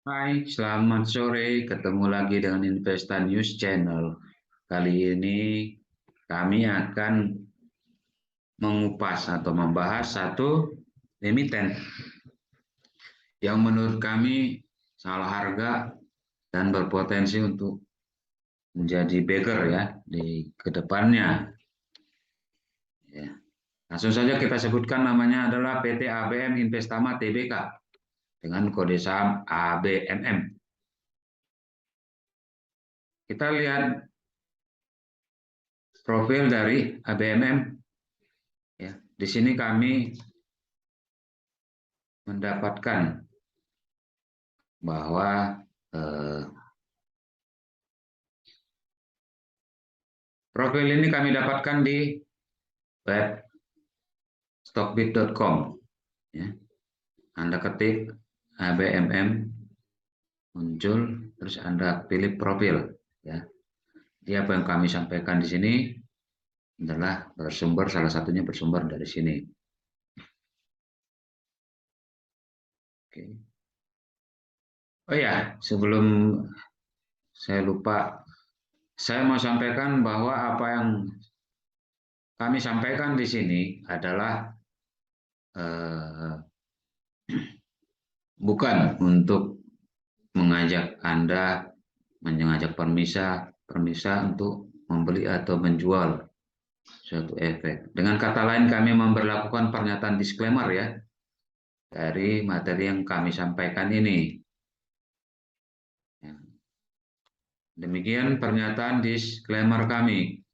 Hai, selamat sore. Ketemu lagi dengan Investa News Channel. Kali ini kami akan mengupas atau membahas satu emiten yang menurut kami salah harga dan berpotensi untuk menjadi beggar ya di kedepannya. Ya. Langsung saja kita sebutkan namanya adalah PT ABM Investama Tbk dengan kode saham ABMM. Kita lihat profil dari ABMM. Ya, di sini kami mendapatkan bahwa eh, profil ini kami dapatkan di web stockbit.com. Ya. Anda ketik ABMM muncul, terus Anda pilih profil. Ya. Jadi apa yang kami sampaikan di sini adalah bersumber, salah satunya bersumber dari sini. Oke. Oh ya, sebelum saya lupa, saya mau sampaikan bahwa apa yang kami sampaikan di sini adalah eh, bukan untuk mengajak Anda, mengajak permisa untuk membeli atau menjual suatu efek. Dengan kata lain, kami memberlakukan pernyataan disclaimer ya dari materi yang kami sampaikan ini. Ya. Demikian pernyataan disclaimer kami.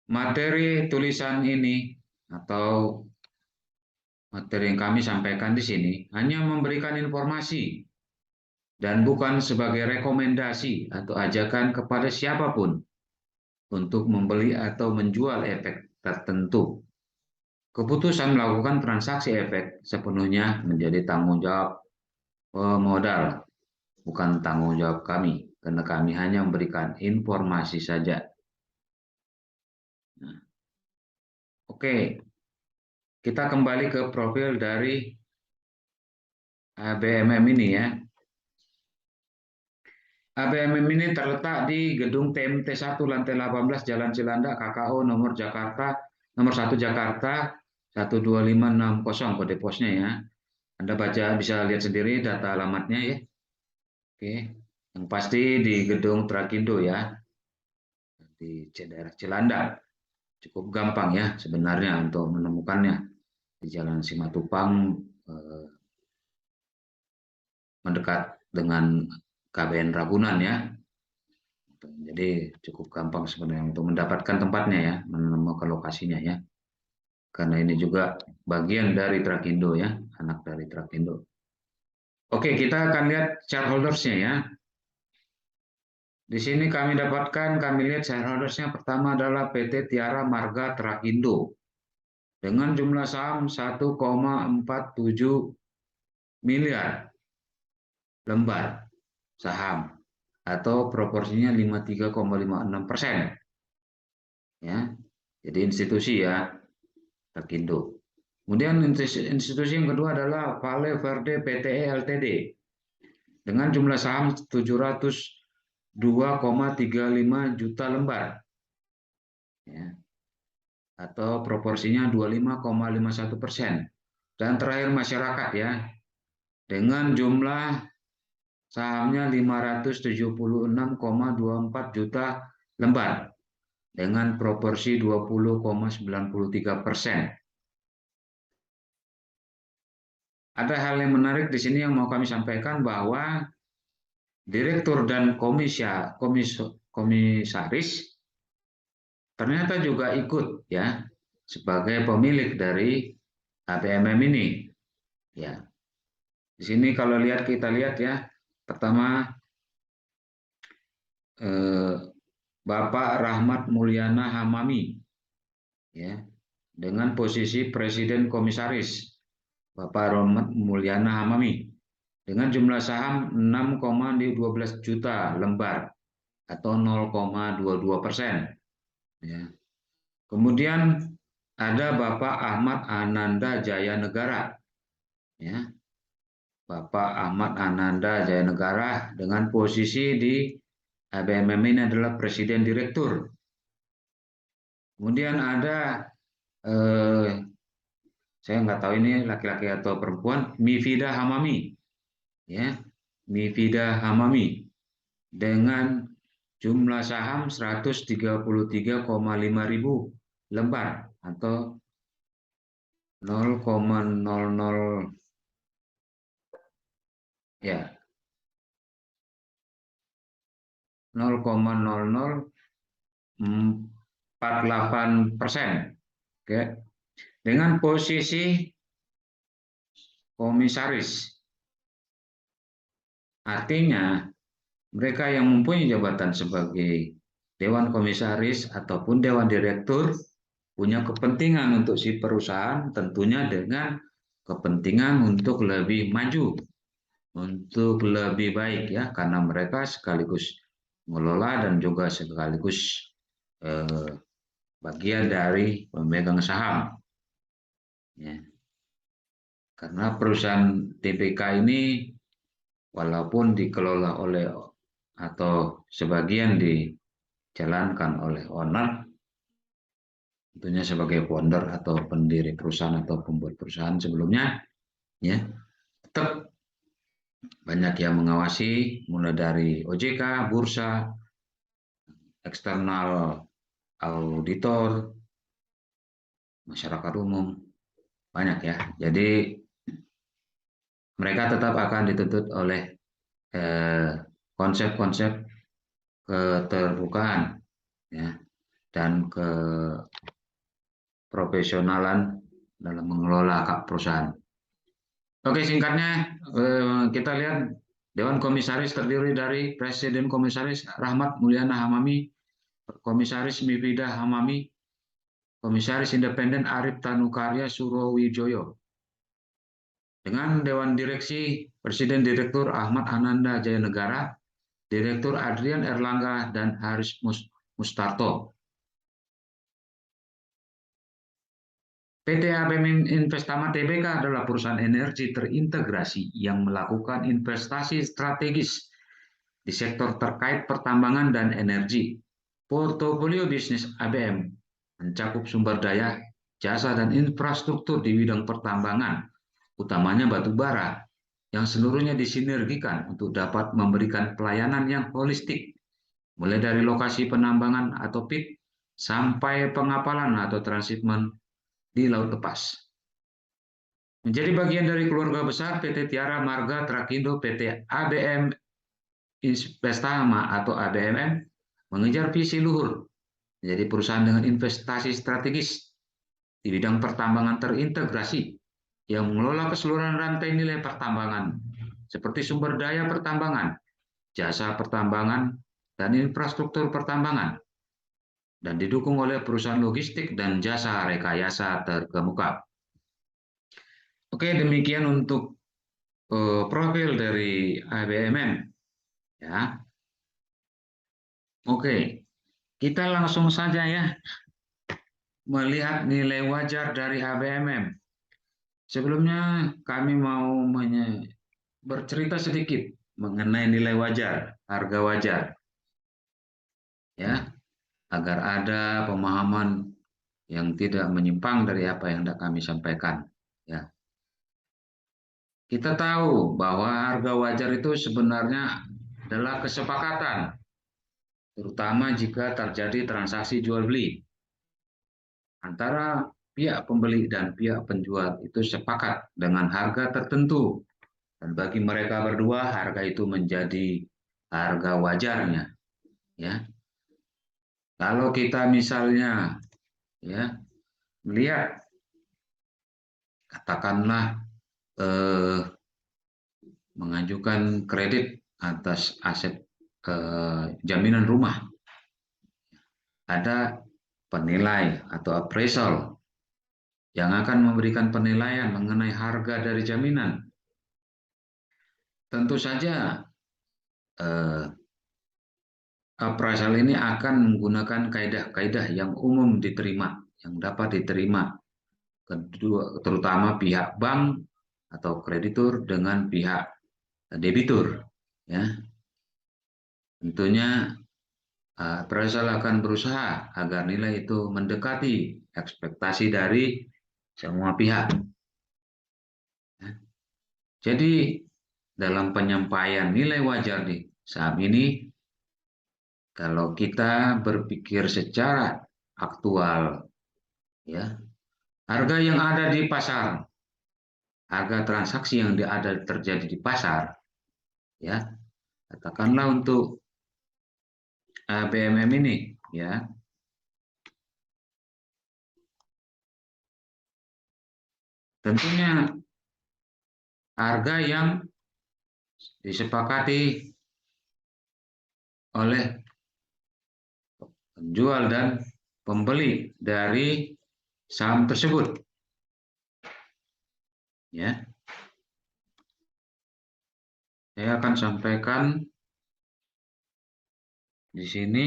Materi tulisan ini atau materi yang kami sampaikan di sini hanya memberikan informasi dan bukan sebagai rekomendasi atau ajakan kepada siapapun untuk membeli atau menjual efek tertentu. Keputusan melakukan transaksi efek sepenuhnya menjadi tanggung jawab pemodal, bukan tanggung jawab kami, karena kami hanya memberikan informasi saja. Nah, oke, kita kembali ke profil dari ABMM ini ya. ABMM ini terletak di gedung TMT 1 lantai 18 Jalan Cilandak KKO nomor Jakarta nomor 1 Jakarta 12560 kode posnya ya. Anda baca bisa lihat sendiri data alamatnya ya. Oke. Yang pasti di gedung Trakindo ya, di daerah Cilandak. Cukup gampang ya sebenarnya untuk menemukannya di Jalan Simatupang mendekat dengan KBN Ragunan ya. Jadi cukup gampang sebenarnya untuk mendapatkan tempatnya ya, menemukan lokasinya ya. Karena ini juga bagian dari Trakindo ya, anak dari Trakindo. Oke, kita akan lihat shareholders-nya ya. Di sini kami lihat shareholders-nya pertama adalah PT Tiara Marga Trakindo dengan jumlah saham 1,47 miliar lembar saham atau proporsinya 53,56%. Ya, jadi institusi ya Trakindo. Kemudian institusi yang kedua adalah Vale Verde Pte Ltd dengan jumlah saham 702,35 juta lembar ya, atau proporsinya 25,51%. Dan terakhir masyarakat ya dengan jumlah sahamnya 576,24 juta lembar dengan proporsi 20,93%. Ada hal yang menarik di sini yang mau kami sampaikan bahwa direktur dan komisaris ternyata juga ikut ya sebagai pemilik dari ABMM ini. Ya, di sini kalau kita lihat ya, pertama Bapak Rahmat Mulyana Hamami ya dengan posisi Presiden Komisaris Bapak Rahmat Mulyana Hamami dengan jumlah saham 6,12 juta lembar atau 0,22%. Ya. Kemudian ada Bapak Ahmad Ananda Jaya Negara ya Bapak Ahmad Ananda Jaya Negara dengan posisi di ABMM ini adalah Presiden Direktur. Kemudian ada saya nggak tahu ini laki-laki atau perempuan, Mifida Hamami, ya, Mifida Hamami dengan jumlah saham 133,5 ribu lembar atau 0,00 ya 0,0048%. Oke. Dengan posisi komisaris. Artinya mereka yang mempunyai jabatan sebagai dewan komisaris ataupun dewan direktur punya kepentingan untuk si perusahaan, tentunya dengan kepentingan untuk lebih maju, untuk lebih baik ya, karena mereka sekaligus mengelola dan juga sekaligus bagian dari pemegang saham. Ya. Karena perusahaan TBK ini walaupun dikelola oleh atau sebagian dijalankan oleh owner, tentunya sebagai founder atau pendiri perusahaan atau pembuat perusahaan sebelumnya, ya tetap banyak yang mengawasi, mulai dari OJK, bursa, eksternal auditor, masyarakat umum, banyak ya. Jadi mereka tetap akan dituntut oleh konsep-konsep keterbukaan ya, dan keprofesionalan dalam mengelola perusahaan. Oke, singkatnya kita lihat Dewan Komisaris terdiri dari Presiden Komisaris Rahmat Mulyana Hamami, Komisaris Mifida Hamami, Komisaris Independen Arif Tanukarya Surowijoyo. Dengan Dewan Direksi Presiden Direktur Ahmad Ananda Jaya Negara, Direktur Adrian Erlangga dan Haris Mustarto. PT ABM Investama Tbk adalah perusahaan energi terintegrasi yang melakukan investasi strategis di sektor terkait pertambangan dan energi. Portofolio bisnis ABM mencakup sumber daya, jasa, dan infrastruktur di bidang pertambangan, utamanya batu bara, yang seluruhnya disinergikan untuk dapat memberikan pelayanan yang holistik, mulai dari lokasi penambangan atau pit sampai pengapalan atau transshipment di laut lepas. Menjadi bagian dari keluarga besar PT Tiara Marga Trakindo PT ABM Investama atau ABMM mengejar visi luhur menjadi perusahaan dengan investasi strategis di bidang pertambangan terintegrasi yang mengelola keseluruhan rantai nilai pertambangan seperti sumber daya pertambangan, jasa pertambangan, dan infrastruktur pertambangan, dan didukung oleh perusahaan logistik dan jasa rekayasa terkemuka. Oke, demikian untuk profil dari ABMM. Ya. Oke, kita langsung saja ya melihat nilai wajar dari ABMM. Sebelumnya kami mau bercerita sedikit mengenai nilai wajar, harga wajar. Ya, agar ada pemahaman yang tidak menyimpang dari apa yang hendak kami sampaikan. Ya. Kita tahu bahwa harga wajar itu sebenarnya adalah kesepakatan, terutama jika terjadi transaksi jual beli antara pihak pembeli dan pihak penjual itu sepakat dengan harga tertentu, dan bagi mereka berdua harga itu menjadi harga wajarnya. Ya, kalau kita misalnya ya melihat katakanlah mengajukan kredit atas aset jaminan rumah, ada penilai atau appraisal yang akan memberikan penilaian mengenai harga dari jaminan. Tentu saja appraisal ini akan menggunakan kaidah-kaidah yang umum diterima, yang dapat diterima kedua, terutama pihak bank atau kreditur dengan pihak debitur. Ya, tentunya appraisal akan berusaha agar nilai itu mendekati ekspektasi dari semua pihak. Ya. Jadi dalam penyampaian nilai wajar di saham ini, kalau kita berpikir secara aktual, ya, harga yang ada di pasar, harga transaksi yang ada terjadi di pasar, ya, katakanlah untuk BMM ini, ya, tentunya harga yang disepakati oleh penjual dan pembeli dari saham tersebut. Ya, saya akan sampaikan di sini.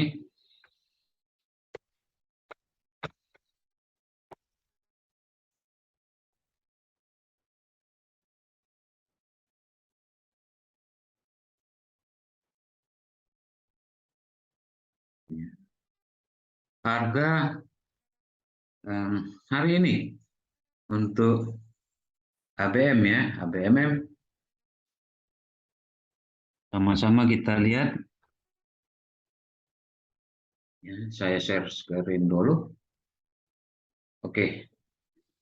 Harga hari ini untuk ABM, ya, ABMM, sama-sama kita lihat. Ya, saya share screen dulu. Oke,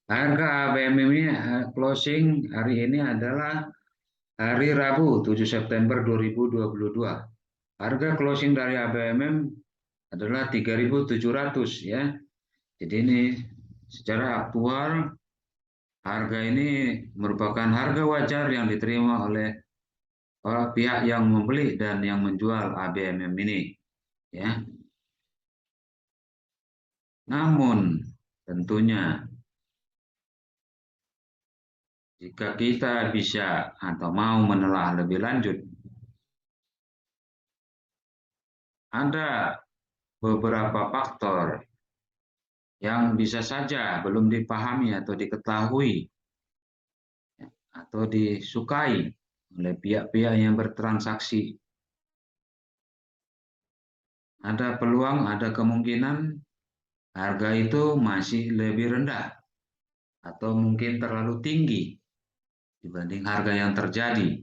harga ABMM ini closing hari ini adalah hari Rabu 7 September 2022. Harga closing dari ABMM adalah 3.700, ya. Jadi ini secara aktual harga ini merupakan harga wajar yang diterima oleh pihak yang membeli dan yang menjual ABMM ini, ya. Namun tentunya jika kita bisa atau mau menelaah lebih lanjut, ada beberapa faktor yang bisa saja belum dipahami atau diketahui atau disukai oleh pihak-pihak yang bertransaksi. Ada peluang, ada kemungkinan harga itu masih lebih rendah atau mungkin terlalu tinggi dibanding harga yang terjadi.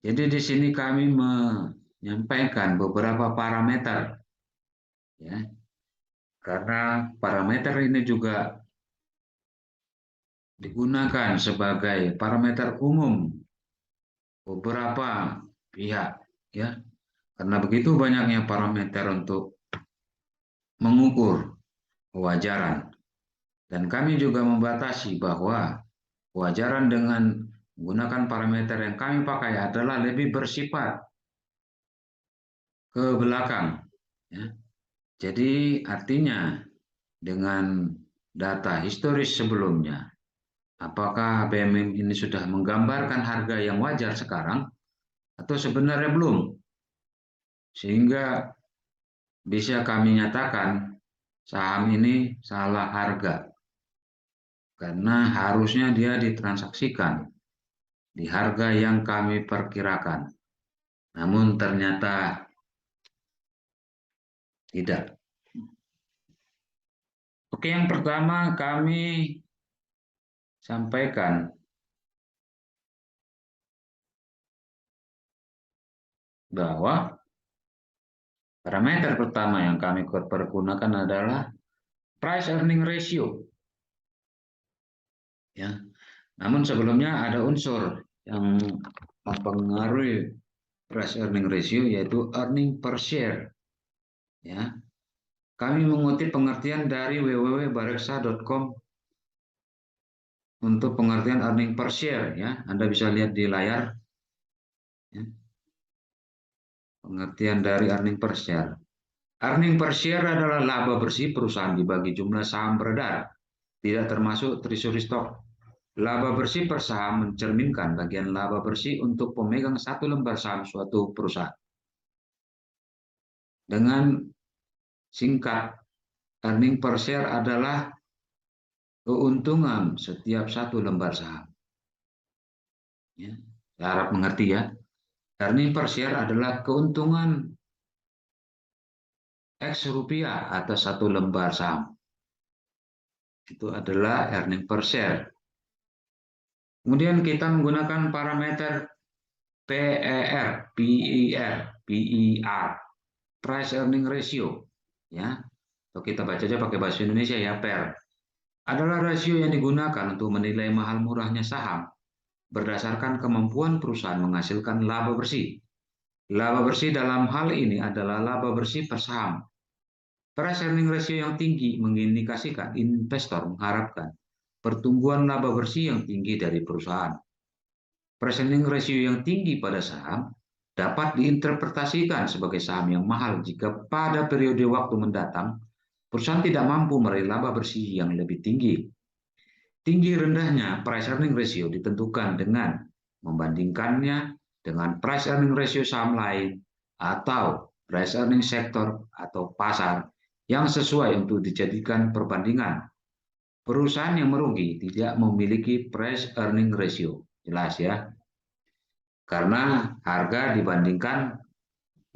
Jadi di sini kami menyampaikan beberapa parameter, ya, karena parameter ini juga digunakan sebagai parameter umum beberapa pihak, ya, karena begitu banyaknya parameter untuk mengukur kewajaran, dan kami juga membatasi bahwa kewajaran dengan menggunakan parameter yang kami pakai adalah lebih bersifat ke belakang, ya. Jadi artinya dengan data historis sebelumnya, apakah BMM ini sudah menggambarkan harga yang wajar sekarang atau sebenarnya belum? Sehingga bisa kami nyatakan saham ini salah harga karena harusnya dia ditransaksikan di harga yang kami perkirakan. Namun ternyata tidak. Oke, yang pertama kami sampaikan bahwa parameter pertama yang kami pergunakan adalah price earning ratio. Ya. Namun sebelumnya ada unsur yang mempengaruhi price earning ratio, yaitu earning per share. Ya. Kami mengutip pengertian dari www.bareksa.com untuk pengertian earning per share, ya. Anda bisa lihat di layar, ya. Pengertian dari earning per share. Earning per share adalah laba bersih perusahaan dibagi jumlah saham beredar, tidak termasuk treasury stock. Laba bersih per saham mencerminkan bagian laba bersih untuk pemegang satu lembar saham suatu perusahaan. Dengan singkat, earning per share adalah keuntungan setiap satu lembar saham. Ya, saya harap mengerti ya. Earning per share adalah keuntungan X rupiah atas satu lembar saham. Itu adalah earning per share. Kemudian kita menggunakan parameter PER, PER, price earning ratio, ya. Atau kita baca aja pakai bahasa Indonesia ya, PER. Adalah rasio yang digunakan untuk menilai mahal murahnya saham berdasarkan kemampuan perusahaan menghasilkan laba bersih. Laba bersih dalam hal ini adalah laba bersih per saham. Price earning ratio yang tinggi mengindikasikan investor mengharapkan pertumbuhan laba bersih yang tinggi dari perusahaan. Price earning ratio yang tinggi pada saham dapat diinterpretasikan sebagai saham yang mahal jika pada periode waktu mendatang perusahaan tidak mampu meraih laba bersih yang lebih tinggi. Tinggi rendahnya price earning ratio ditentukan dengan membandingkannya dengan price earning ratio saham lain atau price earning sektor atau pasar yang sesuai untuk dijadikan perbandingan. Perusahaan yang merugi tidak memiliki price earning ratio. Jelas ya. Karena harga dibandingkan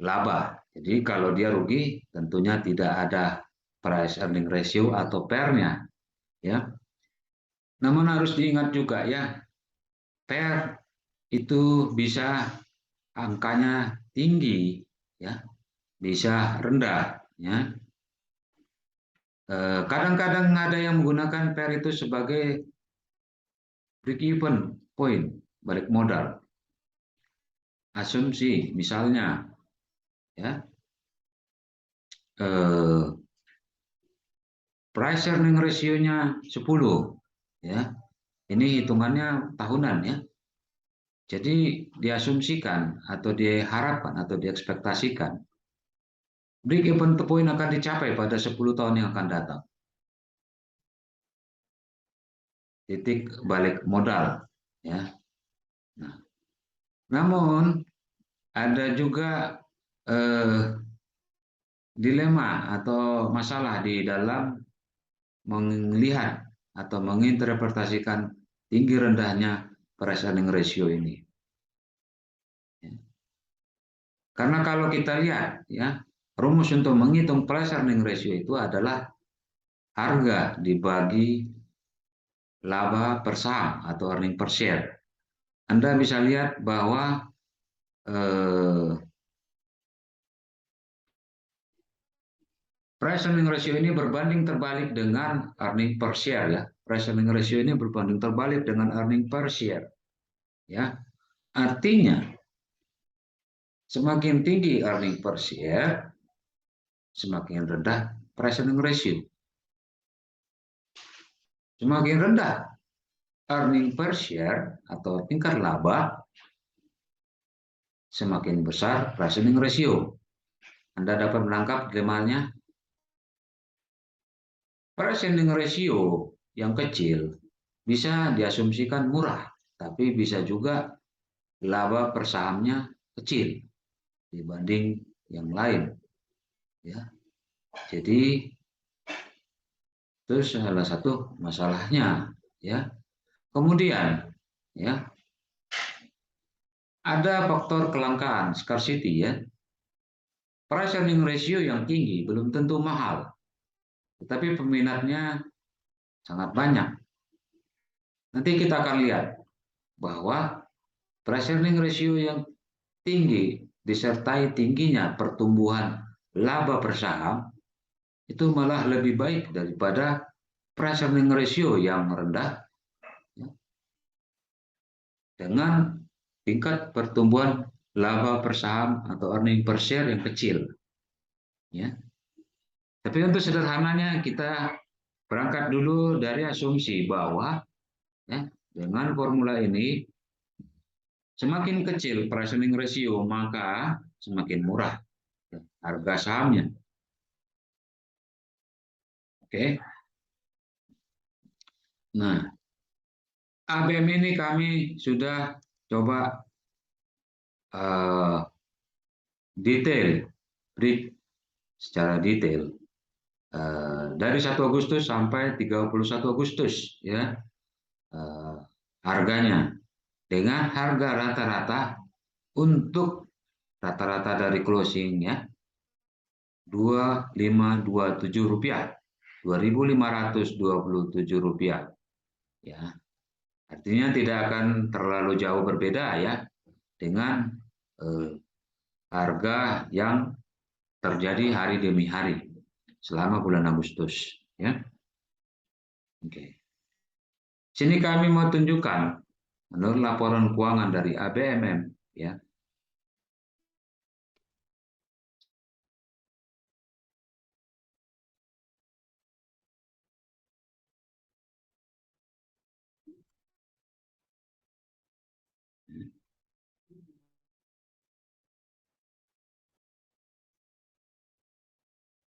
laba. Jadi kalau dia rugi tentunya tidak ada price earning ratio atau PER-nya ya. Namun harus diingat juga ya, PER itu bisa angkanya tinggi ya, bisa rendah ya. Kadang-kadang ada yang menggunakan PER itu sebagai break even point, balik modal. Asumsi misalnya ya, price earning ratio-nya 10 ya. Ini hitungannya tahunan ya. Jadi diasumsikan atau diharapkan atau diekspektasikan break even point akan dicapai pada 10 tahun yang akan datang. Titik balik modal ya. Nah, namun ada juga dilema atau masalah di dalam melihat atau menginterpretasikan tinggi rendahnya price earning ratio ini. Karena kalau kita lihat ya, rumus untuk menghitung price earning ratio itu adalah harga dibagi laba per saham atau earning per share. Anda bisa lihat bahwa price earning ratio ini berbanding terbalik dengan earning per share ya. Price earning ratio ini berbanding terbalik dengan earning per share. Ya. Artinya semakin tinggi earning per share, semakin rendah price earning ratio. Semakin rendah earning per share atau tingkat laba, semakin besar price earning ratio. Anda dapat menangkap dilemanya. Price earning ratio yang kecil bisa diasumsikan murah, tapi bisa juga laba per sahamnya kecil dibanding yang lain. Ya, jadi itu salah satu masalahnya. Ya, kemudian ya ada faktor kelangkaan scarcity ya. Price earning ratio yang tinggi belum tentu mahal, tetapi peminatnya sangat banyak. Nanti kita akan lihat bahwa price earning ratio yang tinggi disertai tingginya pertumbuhan laba per saham itu malah lebih baik daripada price earning ratio yang rendah ya, dengan tingkat pertumbuhan laba per saham atau earning per share yang kecil. Ya. Tapi untuk sederhananya kita berangkat dulu dari asumsi bahwa ya, dengan formula ini semakin kecil price earning ratio maka semakin murah ya, harga sahamnya. Oke. Nah, ABM ini kami sudah coba detail, break secara detail dari 1 Agustus sampai 31 Agustus ya, eh, harganya dengan harga rata-rata untuk rata-rata dari closing ya Rp2.527, Rp2.527 ya. Artinya tidak akan terlalu jauh berbeda ya dengan harga yang terjadi hari demi hari selama bulan Agustus ya. Oke. Sini kami mau tunjukkan menurut laporan keuangan dari ABMM ya.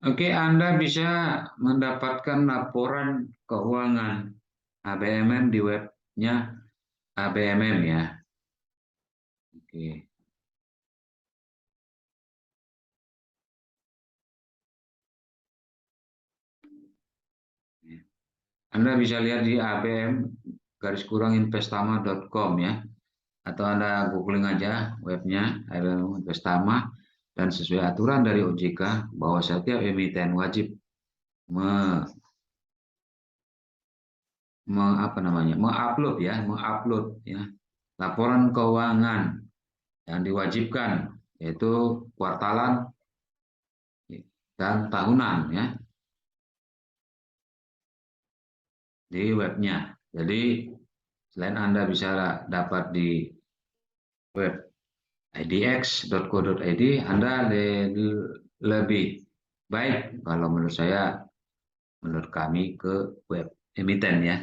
Oke, Anda bisa mendapatkan laporan keuangan ABMM di webnya ABMM ya. Oke. Anda bisa lihat di abm-investama.com ya, atau Anda googling aja webnya ABM Investama, dan sesuai aturan dari OJK bahwa setiap emiten wajib me, mengupload ya laporan keuangan yang diwajibkan, yaitu kuartalan dan tahunan ya di webnya. Jadi selain Anda bisa dapat di web idx.co.id, Anda lebih baik kalau menurut saya, menurut kami, ke web emiten ya.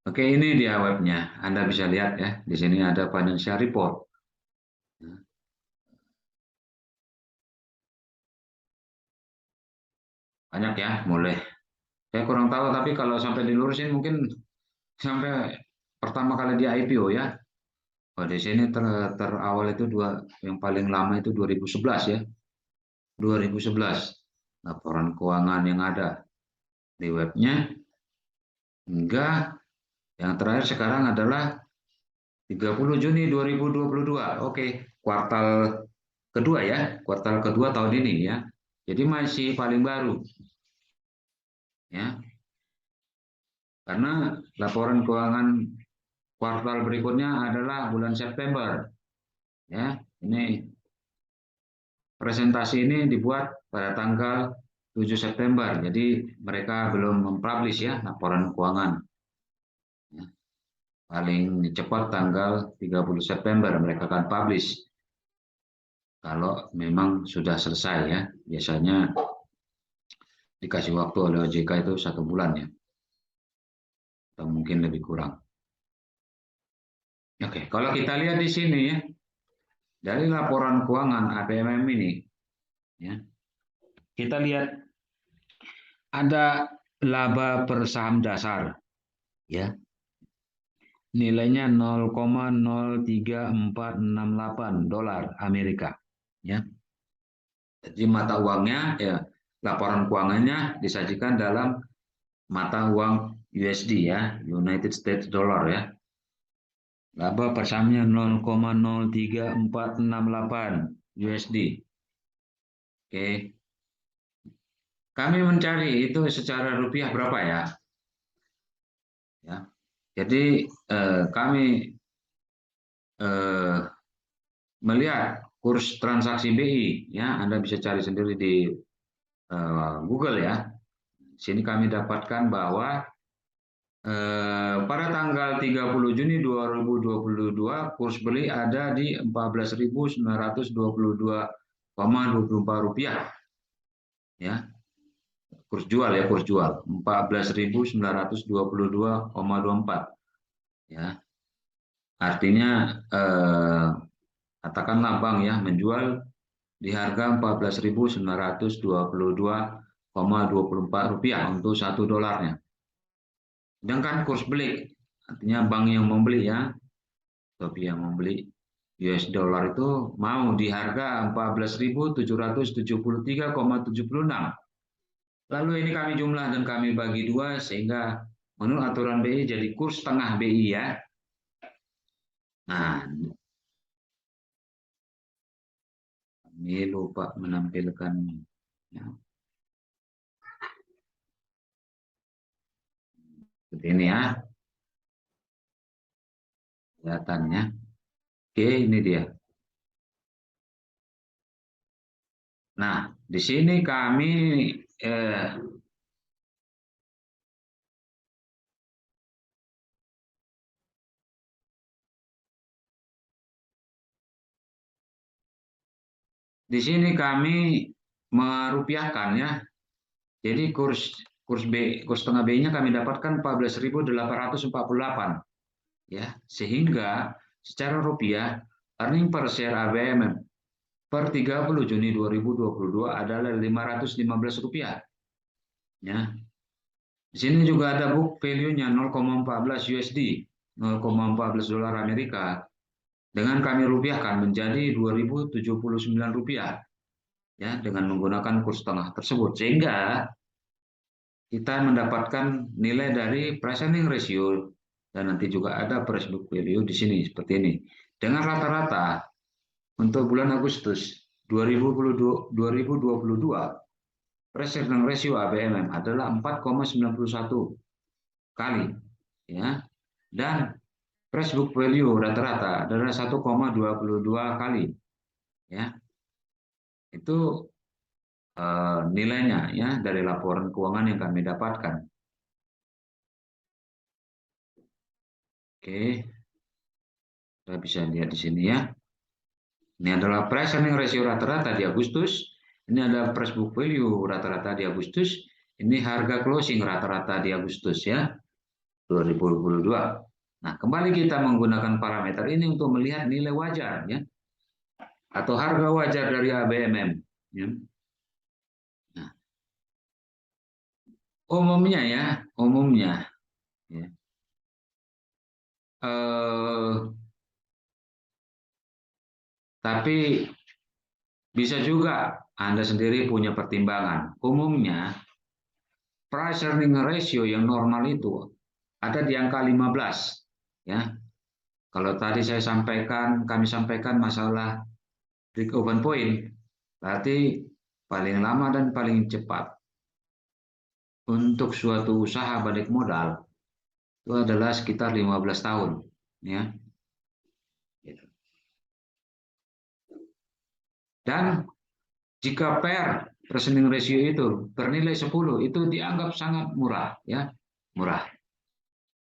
Oke, ini dia webnya. Anda bisa lihat ya, di sini ada financial report. Banyak ya, mulai. Saya kurang tahu, tapi kalau sampai dilurusin mungkin sampai pertama kali di IPO ya. Oh, di sini terawal itu yang paling lama itu 2011 ya. 2011 laporan keuangan yang ada di webnya, hingga yang terakhir sekarang adalah 30 Juni 2022. Oke, kuartal kedua ya, kuartal kedua tahun ini ya. Jadi masih paling baru ya. Karena laporan keuangan kuartal berikutnya adalah bulan September ya. Ini presentasi ini dibuat pada tanggal 7 September. Jadi mereka belum mempublish ya laporan keuangan. Ya. Paling cepat tanggal 30 September mereka akan publish. Kalau memang sudah selesai ya. Biasanya dikasih waktu oleh OJK itu 1 bulan ya. Atau mungkin lebih kurang. Oke, kalau kita lihat di sini ya, dari laporan keuangan APMM ini, ya, kita lihat ada laba per saham dasar, ya, nilainya 0,03468 dolar Amerika, ya. Jadi mata uangnya, ya, laporan keuangannya disajikan dalam mata uang USD ya, United States Dollar ya. Laba per sahamnya 0,03468 USD. Oke. Kami mencari itu secara rupiah berapa ya? Ya. Jadi kami eh, melihat kurs transaksi BI ya, Anda bisa cari sendiri di Google ya. Sini kami dapatkan bahwa pada tanggal 30 Juni 2022 kurs beli ada di 14.922,24 rupiah ya. Kurs jual ya, kurs jual 14.922,24 ya. Artinya katakanlah bank ya menjual di harga 14.922,24 rupiah untuk 1 dolarnya. Sedangkan kurs beli, artinya bank yang membeli ya, Shopee yang membeli US dollar itu mau di harga 14.773,76. Lalu ini kami jumlah dan kami bagi dua sehingga menurut aturan BI jadi kurs tengah BI ya. Nah, kami lupa menampilkan ya, seperti ini ya kelihatannya. Oke, ini dia. Nah, di sini kami eh, di sini kami merupiahkan ya. Jadi kurs kurs B kurs tengah B-nya kami dapatkan 14.848 ya. Sehingga secara rupiah earning per share ABM per 30 Juni 2022 adalah Rp515 ya. Di sini juga ada book value-nya 0,14 USD, 0,14 dolar Amerika. Dengan kami rupiahkan menjadi Rp2.079 ya dengan menggunakan kurs tengah tersebut sehingga kita mendapatkan nilai dari price earning ratio dan nanti juga ada price book value di sini seperti ini. Dengan rata-rata untuk bulan Agustus 2022 price earning ratio ABMM adalah 4,91 kali ya. Dan price book value rata-rata adalah 1,22 kali ya. Itu nilainya ya dari laporan keuangan yang kami dapatkan. Oke, kita bisa lihat di sini ya. Ini adalah price earning ratio rata-rata di Agustus. Ini adalah price book value rata-rata di Agustus. Ini harga closing rata-rata di Agustus ya 2022. Nah, kembali kita menggunakan parameter ini untuk melihat nilai wajar ya atau harga wajar dari ABMM. Ya. Nah, umumnya ya, eh, tapi bisa juga Anda sendiri punya pertimbangan. Umumnya price earning ratio yang normal itu ada di angka 15 ya. Kalau tadi kami sampaikan masalah break even point, berarti paling lama dan paling cepat untuk suatu usaha balik modal itu adalah sekitar 15 tahun ya. Dan jika price earning ratio itu bernilai 10 itu dianggap sangat murah ya, murah.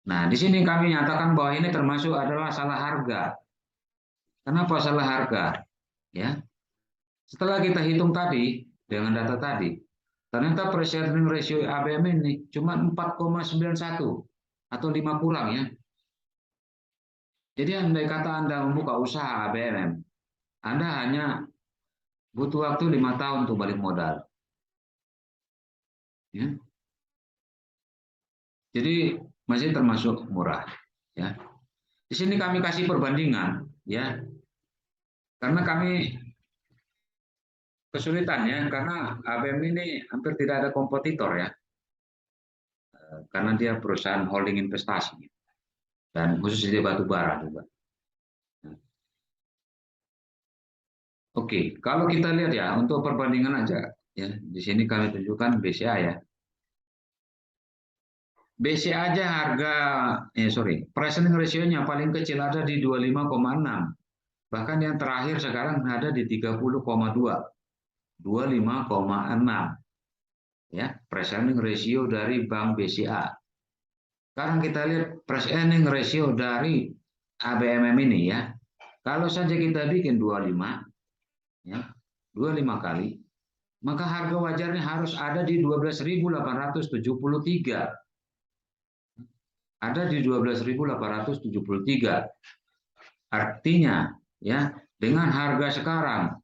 Nah, di sini kami nyatakan bahwa ini termasuk adalah salah harga. Kenapa salah harga? Ya, setelah kita hitung tadi dengan data tadi, ternyata price earning ratio ABM ini cuma 4,91 atau 5 kurang ya. Jadi andai kata Anda membuka usaha ABM, Anda hanya butuh waktu 5 tahun untuk balik modal. Ya. Jadi masih termasuk murah. Ya. Di sini kami kasih perbandingan, ya, karena kami kesulitan ya, karena ABM ini hampir tidak ada kompetitor ya, karena dia perusahaan holding investasi dan khusus di batu bara juga. Oke, kalau kita lihat ya untuk perbandingan aja ya, di sini kami tunjukkan BCA ya. BCA aja price earning ratio-nya paling kecil ada di 25,6. Bahkan yang terakhir sekarang ada di 30,2. 25,6 ya, price earning ratio dari Bank BCA. Sekarang kita lihat price earning ratio dari ABMM ini ya. Kalau saja kita bikin 25 ya, 25 kali, maka harga wajarnya harus ada di 12.873. Ada di 12.873. Artinya ya, dengan harga sekarang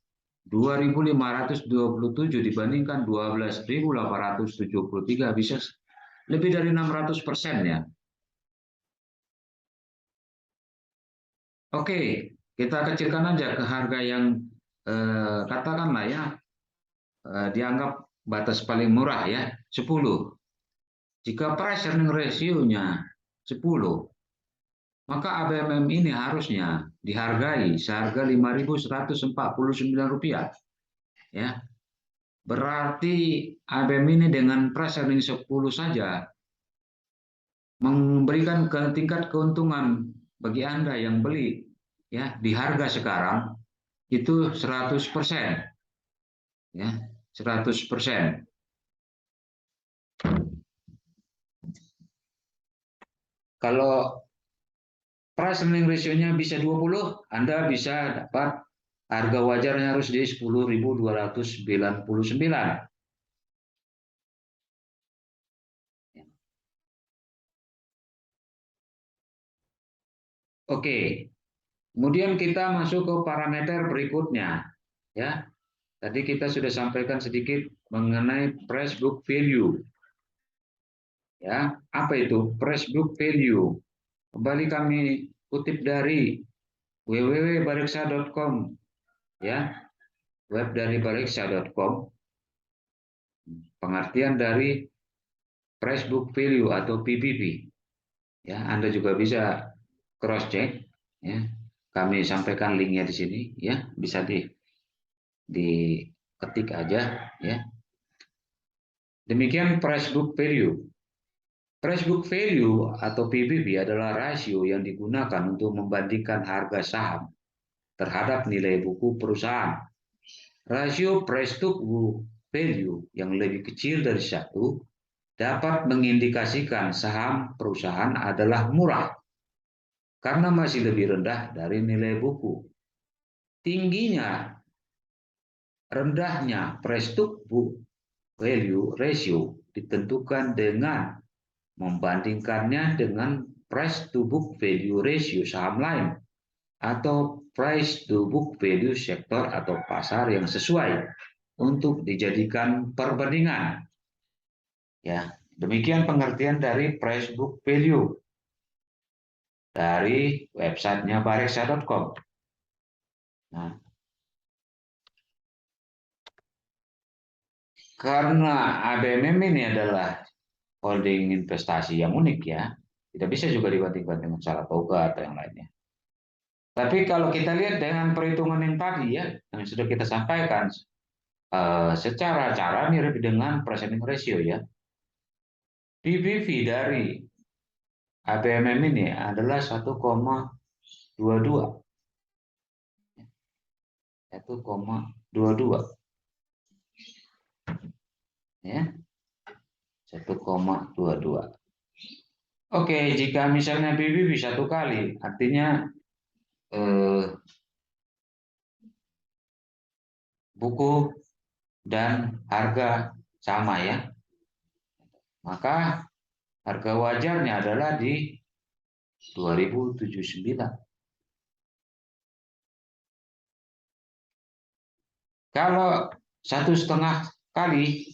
2.527 dibandingkan 12.873 bisa lebih dari 600% ya. Oke, kita kecilkan aja ke harga yang katakanlah ya dianggap batas paling murah ya, 10. Jika price earning ratio-nya 10, maka ABMM ini harusnya dihargai seharga Rp5.149. Ya. Berarti ABM ini dengan price earning 10 saja memberikan tingkat keuntungan bagi Anda yang beli ya di harga sekarang itu 100%. Ya, 100%. Kalau price earning ratio-nya bisa 20, Anda bisa dapat harga wajarnya harus di 10.299. Oke. Kemudian kita masuk ke parameter berikutnya ya. Tadi kita sudah sampaikan sedikit mengenai price book value. Ya, apa itu price book value? Kembali kami kutip dari www.bareksa.com ya, web dari bareksa.com. Pengertian dari price book value atau PBV. Ya, Anda juga bisa cross check ya. Kami sampaikan linknya di sini ya, bisa diketik aja ya. Demikian price book value. Price book value atau PBV adalah rasio yang digunakan untuk membandingkan harga saham terhadap nilai buku perusahaan. Rasio price to book value yang lebih kecil dari 1 dapat mengindikasikan saham perusahaan adalah murah karena masih lebih rendah dari nilai buku. Tingginya, rendahnya price to book value ratio ditentukan dengan membandingkannya dengan price to book value ratio saham lain atau price to book value sektor atau pasar yang sesuai untuk dijadikan perbandingan. Ya, demikian pengertian dari price book value dari websitenya bareksa.com. Nah, karena ABMM ini adalah holding investasi yang unik ya, tidak bisa juga dibandingkan dengan Saratoga atau yang lainnya. Tapi kalau kita lihat dengan perhitungan yang tadi ya, yang sudah kita sampaikan, secara cara mirip dengan price earning ratio ya. PBV dari ABMM ini adalah 1,22. 1,22. Ya. 1,22. Oke, jika misalnya PBV 1 kali, artinya buku dan harga sama ya. Maka harga wajarnya adalah di 2079. Kalau 1,5 kali,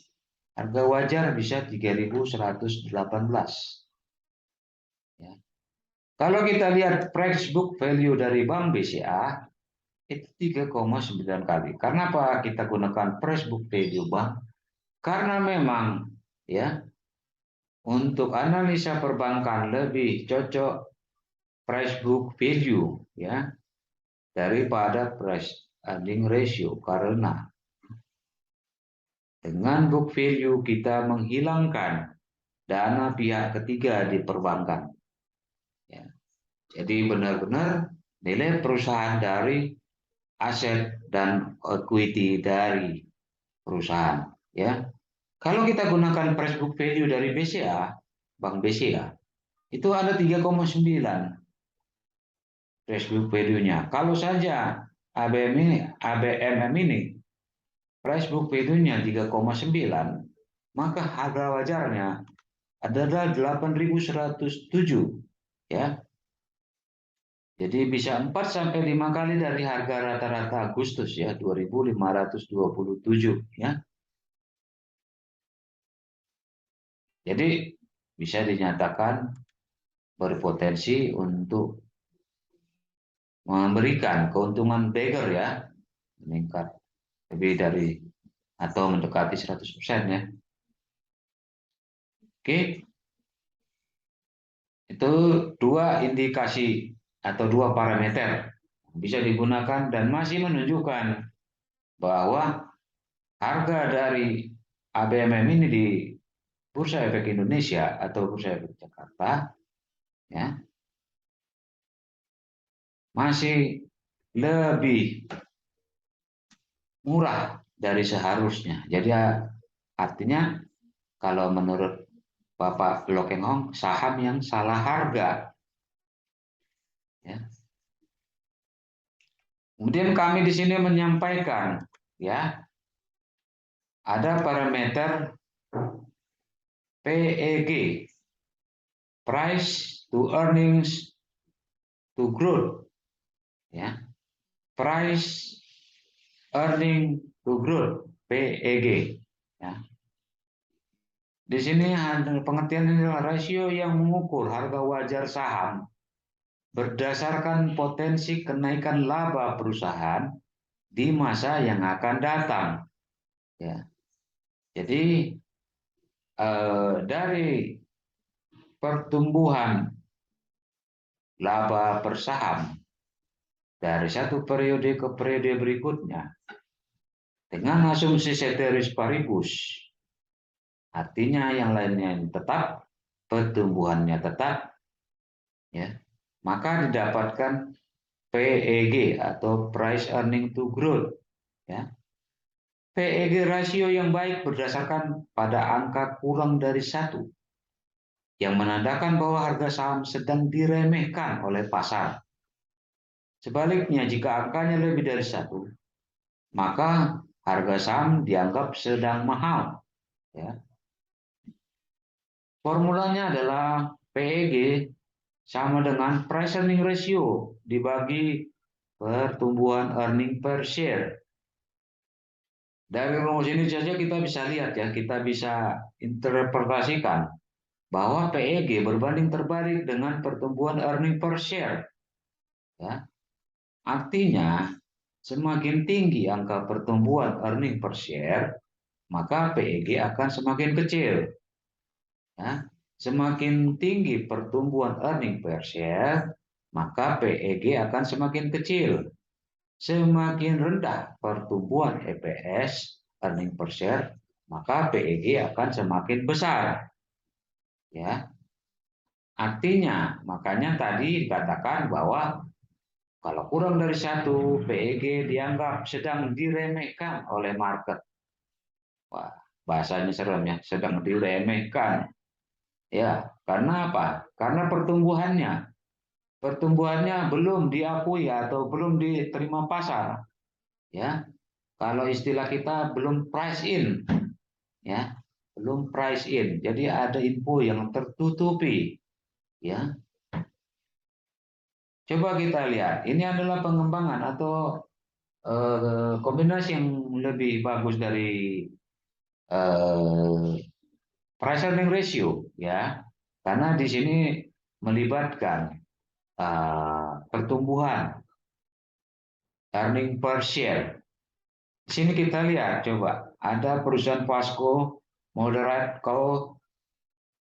harga wajar bisa 3.118. Ya. Kalau kita lihat price book value dari Bank BCA, itu 3,9 kali. Karena apa kita gunakan price book value Bank? Karena memang ya untuk analisa perbankan lebih cocok price book value ya daripada price earning ratio, karena dengan book value kita menghilangkan dana pihak ketiga di perbankan. Ya. Jadi benar-benar nilai perusahaan dari aset dan equity dari perusahaan. Ya, kalau kita gunakan price book value dari BCA, Bank BCA, itu ada 3,9 price book value-nya. Kalau saja ABMM ini price book value-nya 3,9, maka harga wajarnya adalah 8.107 ya. Jadi bisa 4 sampai 5 kali dari harga rata-rata Agustus ya 2.527 ya. Jadi bisa dinyatakan berpotensi untuk memberikan keuntungan beggar ya, meningkat lebih dari atau mendekati 100% ya. Oke, itu dua indikasi atau dua parameter bisa digunakan dan masih menunjukkan bahwa harga dari ABMM ini di Bursa Efek Indonesia atau Bursa Efek Jakarta ya masih lebih murah dari seharusnya. Jadi artinya kalau menurut Bapak Lokeng Hong, saham yang salah harga. Ya. Kemudian kami di sini menyampaikan, ya, ada parameter PEG, price to earnings to growth, ya, price earning to growth (PEG). Ya. Di sini pengertian ini adalah rasio yang mengukur harga wajar saham berdasarkan potensi kenaikan laba perusahaan di masa yang akan datang. Ya. Jadi dari pertumbuhan laba per saham dari satu periode ke periode berikutnya dengan asumsi ceteris paribus, artinya yang lainnya tetap, pertumbuhannya tetap, ya, maka didapatkan PEG atau price earning to growth, ya. PEG rasio yang baik berdasarkan pada angka kurang dari 1, yang menandakan bahwa harga saham sedang diremehkan oleh pasar. Sebaliknya, jika angkanya lebih dari 1, maka harga saham dianggap sedang mahal. Ya. Formulanya adalah PEG sama dengan price earning ratio dibagi pertumbuhan earning per share. Dari rumus ini saja kita bisa lihat ya, kita bisa interpretasikan bahwa PEG berbanding terbalik dengan pertumbuhan earning per share. Ya. Artinya, semakin tinggi angka pertumbuhan earning per share, maka PEG akan semakin kecil. Ya. Semakin tinggi pertumbuhan earning per share, maka PEG akan semakin kecil. Semakin rendah pertumbuhan EPS, earning per share, maka PEG akan semakin besar. Ya. Artinya, makanya tadi dikatakan bahwa kalau kurang dari 1, PEG dianggap sedang diremehkan oleh market. Wah, bahasanya serem ya, sedang diremehkan. Ya, karena apa? Karena pertumbuhannya belum diakui atau belum diterima pasar. Ya, kalau istilah kita belum price in, ya, belum price in. Jadi ada info yang tertutupi, ya. Coba kita lihat, ini adalah pengembangan atau kombinasi yang lebih bagus dari price earning ratio, ya, karena di sini melibatkan pertumbuhan earning per share. Di sini kita lihat, coba ada perusahaan Vasco, Moderate Co,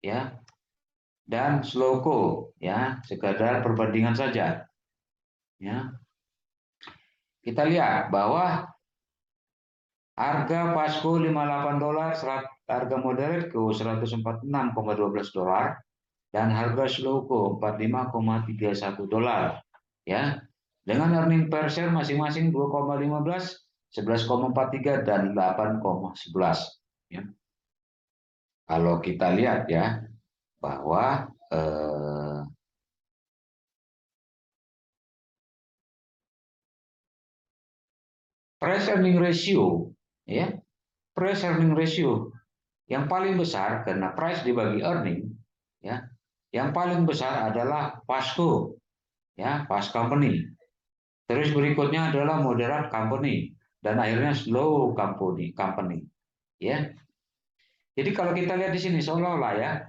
ya, dan Slowco, ya, sekadar perbandingan saja, ya. Kita lihat bahwa harga Vasco $58, harga Moderate Co $146,12, dan harga Slowco $45,31, ya. Dengan earning per share masing-masing 2,15, 11,43 dan 8,11, ya. Kalau kita lihat ya bahwa price earning ratio, ya, price earning ratio yang paling besar karena price dibagi earning, ya, yang paling besar adalah Vasco, ya, Fast Company. Terus berikutnya adalah Moderate Company dan akhirnya Slow Company, ya. Jadi kalau kita lihat di sini seolah-olah ya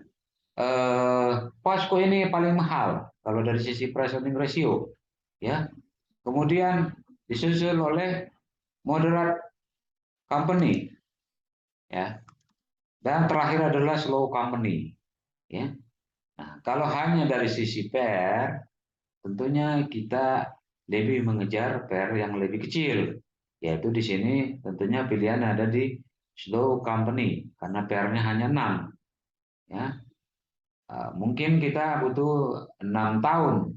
Vasco ini paling mahal kalau dari sisi price earning ratio, ya. Kemudian disusul oleh Moderate Company, ya. Dan terakhir adalah slow company, ya. Nah, kalau hanya dari sisi pair, tentunya kita lebih mengejar pair yang lebih kecil, yaitu di sini tentunya pilihan ada di slow company karena pairnya hanya 6, ya. Mungkin kita butuh 6 tahun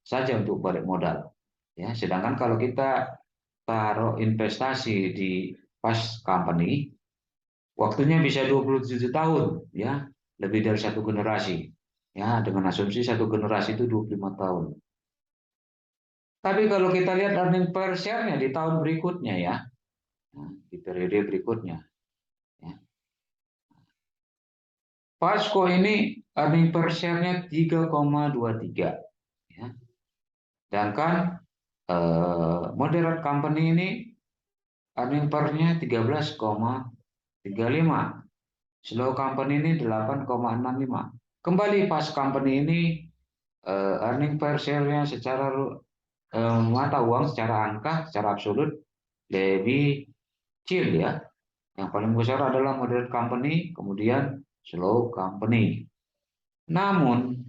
saja untuk balik modal, ya. Sedangkan kalau kita taruh investasi di fast company, waktunya bisa 27 tahun, ya, lebih dari satu generasi, ya, dengan asumsi satu generasi itu 25 tahun. Tapi kalau kita lihat earning per share-nya di tahun berikutnya, ya, nah, di periode berikutnya, ya. Pasco ini earning per share-nya 3,23, ya. Sedangkan moderate company ini earning per-nya 13,35. Slow company ini 8,65. Kembali fast company ini earning per share-nya secara mata uang, secara angka, secara absolut lebih kecil, ya. Yang paling besar adalah moderate company, kemudian slow company. Namun,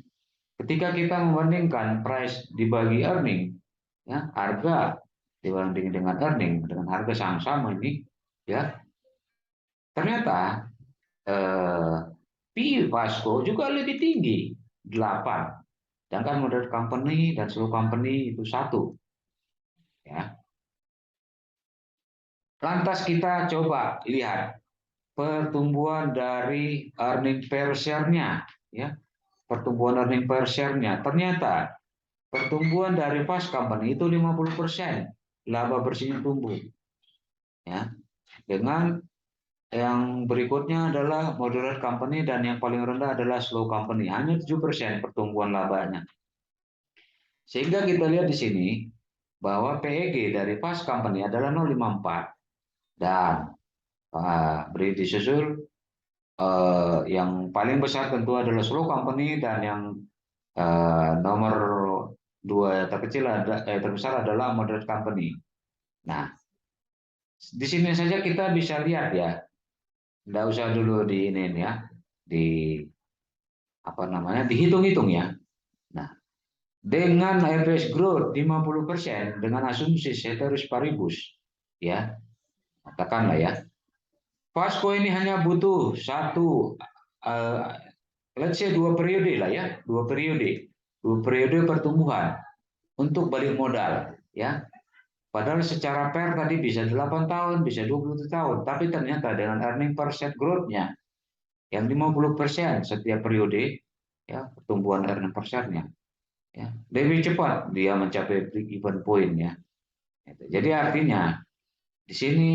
ketika kita membandingkan price dibagi earning, ya, harga dibanding dengan earning dengan harga sama-sama ini, ya, ternyata PE Pasco juga lebih tinggi, 8. Sedangkan moderate company dan slow company itu 1, ya. Lantas kita coba lihat pertumbuhan dari earning per share-nya, ya. Pertumbuhan earning per share-nya. Ternyata pertumbuhan dari fast company itu 50%, laba bersihnya tumbuh, ya. Dengan yang berikutnya adalah moderate company dan yang paling rendah adalah slow company, hanya 7% pertumbuhan labanya. Sehingga kita lihat di sini bahwa PEG dari fast company adalah 0,54 dan beri disusul yang paling besar tentu adalah slow company dan yang nomor 2 terkecil terbesar adalah moderate company. Nah, di sini saja kita bisa lihat, ya, nggak usah dulu di ini, ya, di apa namanya, dihitung-hitung, ya. Nah, dengan EPS growth 50% dengan asumsi ceteris paribus, ya, katakanlah, ya, Pasco ini hanya butuh let's say 2 periode lah, ya, 2 periode pertumbuhan untuk balik modal, ya. Padahal secara PER tadi bisa 8 tahun, bisa 20 tahun, tapi ternyata dengan earning per share growth-nya yang 50% setiap periode, ya, pertumbuhan earning per share-nya, ya, lebih cepat dia mencapai break even point, ya. Jadi artinya di sini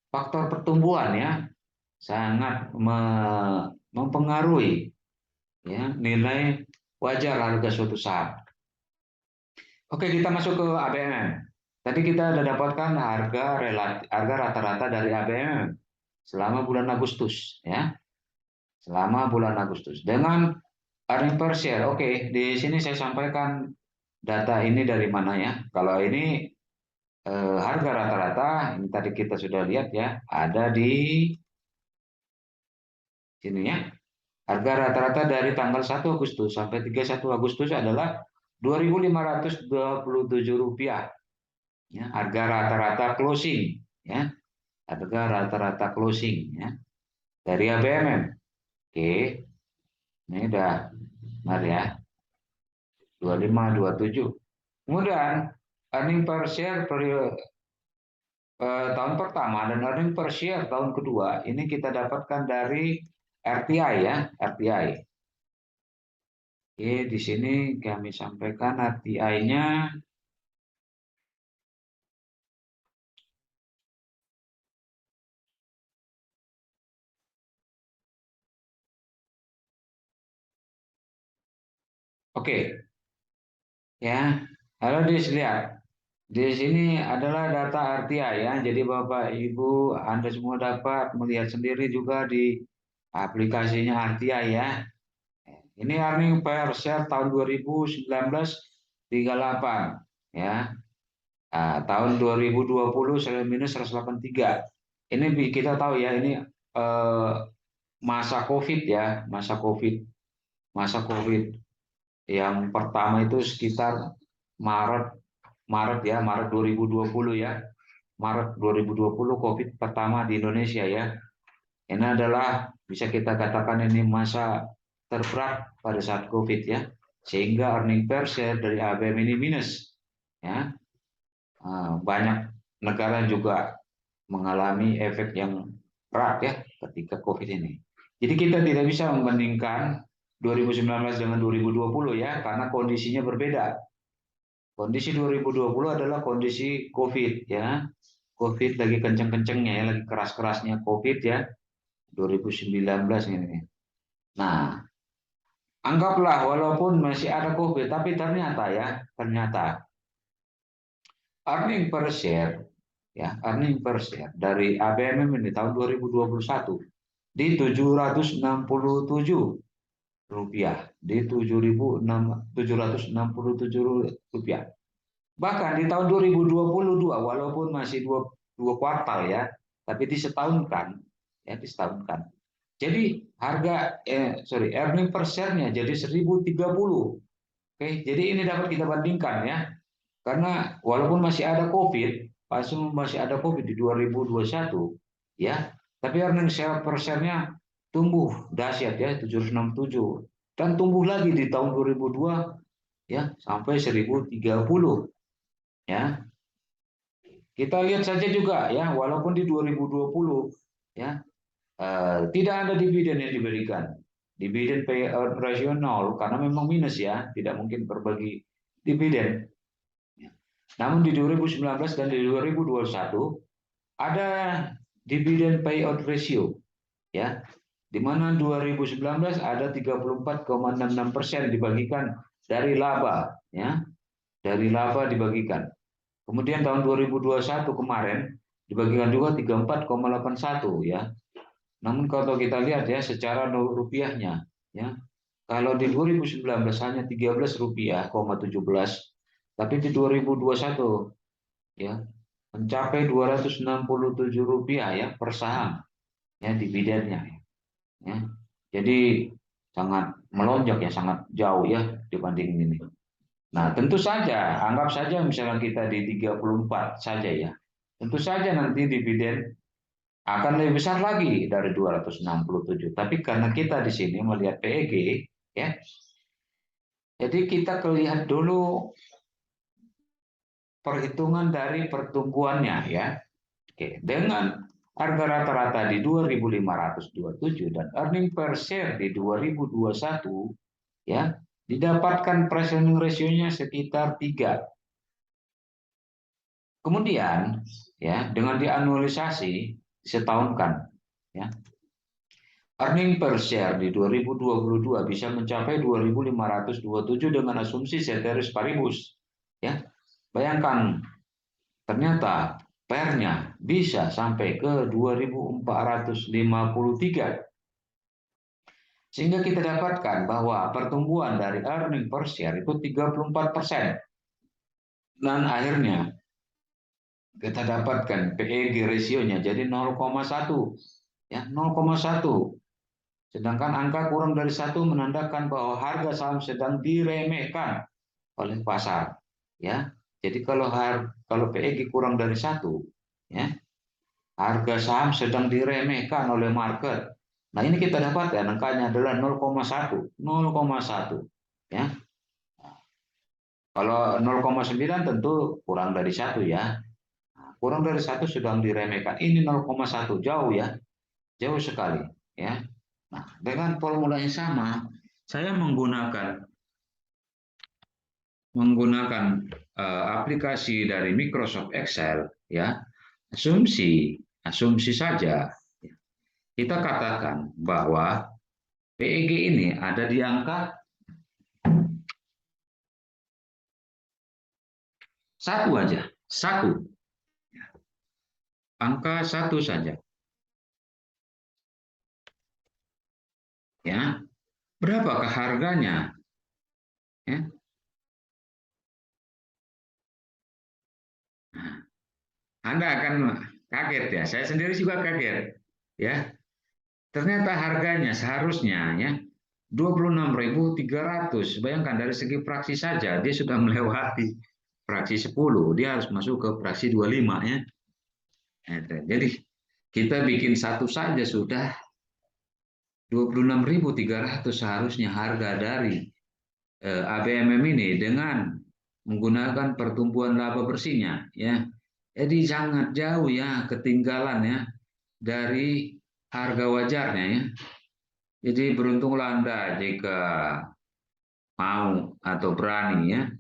faktor pertumbuhan, ya, sangat mempengaruhi, ya, nilai wajar harga suatu saham. Oke, kita masuk ke ABMM. Tadi kita sudah dapatkan harga rata-rata dari ABMM selama bulan Agustus, ya. Selama bulan Agustus dengan earning per share. Oke, di sini saya sampaikan data ini dari mana, ya. Kalau ini harga rata-rata, ini tadi kita sudah lihat, ya, ada di sini, ya. Harga rata-rata dari tanggal 1 Agustus sampai 31 Agustus adalah Rp2.527, ya, harga rata-rata closing, ya, harga rata-rata closing, ya, dari ABMM. Oke, ini udah, mari, ya, 2527. Kemudian earning per share tahun pertama dan earning per share tahun kedua ini kita dapatkan dari RTI, ya, RTI. Oke, di sini kami sampaikan RTI-nya. Oke, ya. Halo, dilihat. Di sini adalah data RTI, ya. Jadi Bapak Ibu Anda semua dapat melihat sendiri juga di aplikasinya RTI, ya. Ini earning per share tahun 2019 38, ya. Tahun 2020 minus 183. Ini kita tahu, ya, ini eh, masa COVID ya, masa COVID yang pertama itu sekitar Maret Maret 2020 ya. Maret 2020 COVID pertama di Indonesia ya. Ini adalah bisa kita katakan ini masa terberat pada saat COVID ya. Sehingga earning per share dari ABM ini minus ya. Banyak negara juga mengalami efek yang berat ya ketika COVID ini. Jadi kita tidak bisa membandingkan 2019 dengan 2020 ya, karena kondisinya berbeda. Kondisi 2020 adalah kondisi COVID ya. COVID lagi kenceng-kencengnya ya, lagi keras-kerasnya COVID ya, 2019 ini. Nah, anggaplah walaupun masih ada COVID, tapi ternyata earning per share ya, earning per share dari ABMM ini tahun 2021 di 767 rupiah, di 7.767 rupiah. Bahkan di tahun 2022 walaupun masih dua kuartal ya, tapi disetahunkan ya, disetahunkan. Jadi earning per share-nya jadi 1.030. Oke, jadi ini dapat kita bandingkan ya. Karena walaupun masih ada COVID, masih ada COVID di 2021 ya, tapi earning per share-nya tumbuh dahsyat ya, 767, dan tumbuh lagi di tahun 2002 ya sampai 1030 ya. Kita lihat saja juga ya, walaupun di 2020 ya tidak ada dividen yang diberikan. Dividen payout ratio 0 karena memang minus ya, tidak mungkin berbagi dividen. Namun di 2019 dan di 2021 ada dividen payout ratio ya, di mana 2019 ada 34,66% dibagikan dari laba ya, dari laba dibagikan. Kemudian tahun 2021 kemarin dibagikan juga 34,81 ya. Namun kalau kita lihat ya secara rupiahnya ya, kalau di 2019 hanya 13 rupiah, 17, tapi di 2021 ya mencapai 267 rupiah ya per saham ya dividennya ya. Jadi sangat melonjak ya, sangat jauh ya dibanding ini. Nah, tentu saja anggap saja misalnya kita di 34 saja ya. Tentu saja nanti dividen akan lebih besar lagi dari 267. Tapi karena kita di sini melihat PEG ya. Jadi kita lihat dulu perhitungan dari pertumbuhannya ya. Oke, dengan harga rata-rata di 2.527 dan earning per share di 2021 ya, didapatkan price earning ratio-nya sekitar 3. Kemudian ya, dengan dianualisasi setahunkan ya. Earning per share di 2022 bisa mencapai 2.527 dengan asumsi ceteris paribus ya. Bayangkan ternyata pernya bisa sampai ke 2.453. Sehingga kita dapatkan bahwa pertumbuhan dari earning per share itu 34%. Dan akhirnya kita dapatkan PEG rasionya jadi 0,1 ya, 0,1. Sedangkan angka kurang dari 1 menandakan bahwa harga saham sedang diremehkan oleh pasar ya. Jadi kalau PEG kurang dari 1 ya, harga saham sedang diremehkan oleh market. Nah, ini kita dapat ya, angkanya adalah 0,1 ya. Kalau 0,9 tentu kurang dari 1 ya. Kurang dari 1 sedang diremehkan. Ini 0,1, jauh ya. Jauh sekali ya. Nah, dengan formula yang sama, saya menggunakan aplikasi dari Microsoft Excel ya. Asumsi saja kita katakan bahwa PEG ini ada di angka 1 aja, 1. Angka 1 saja. Ya. Berapakah harganya? Ya. Anda akan kaget ya. Saya sendiri juga kaget. Ya. Ternyata harganya seharusnya ya 26.300. Bayangkan dari segi fraksi saja dia sudah melewati fraksi 10, dia harus masuk ke fraksi 25 ya. Jadi kita bikin satu saja sudah 26.300 seharusnya harga dari ABMM ini dengan menggunakan pertumbuhan laba bersihnya ya. Jadi sangat jauh ya ketinggalan ya dari harga wajarnya ya. Jadi beruntunglah Anda jika mau atau berani ya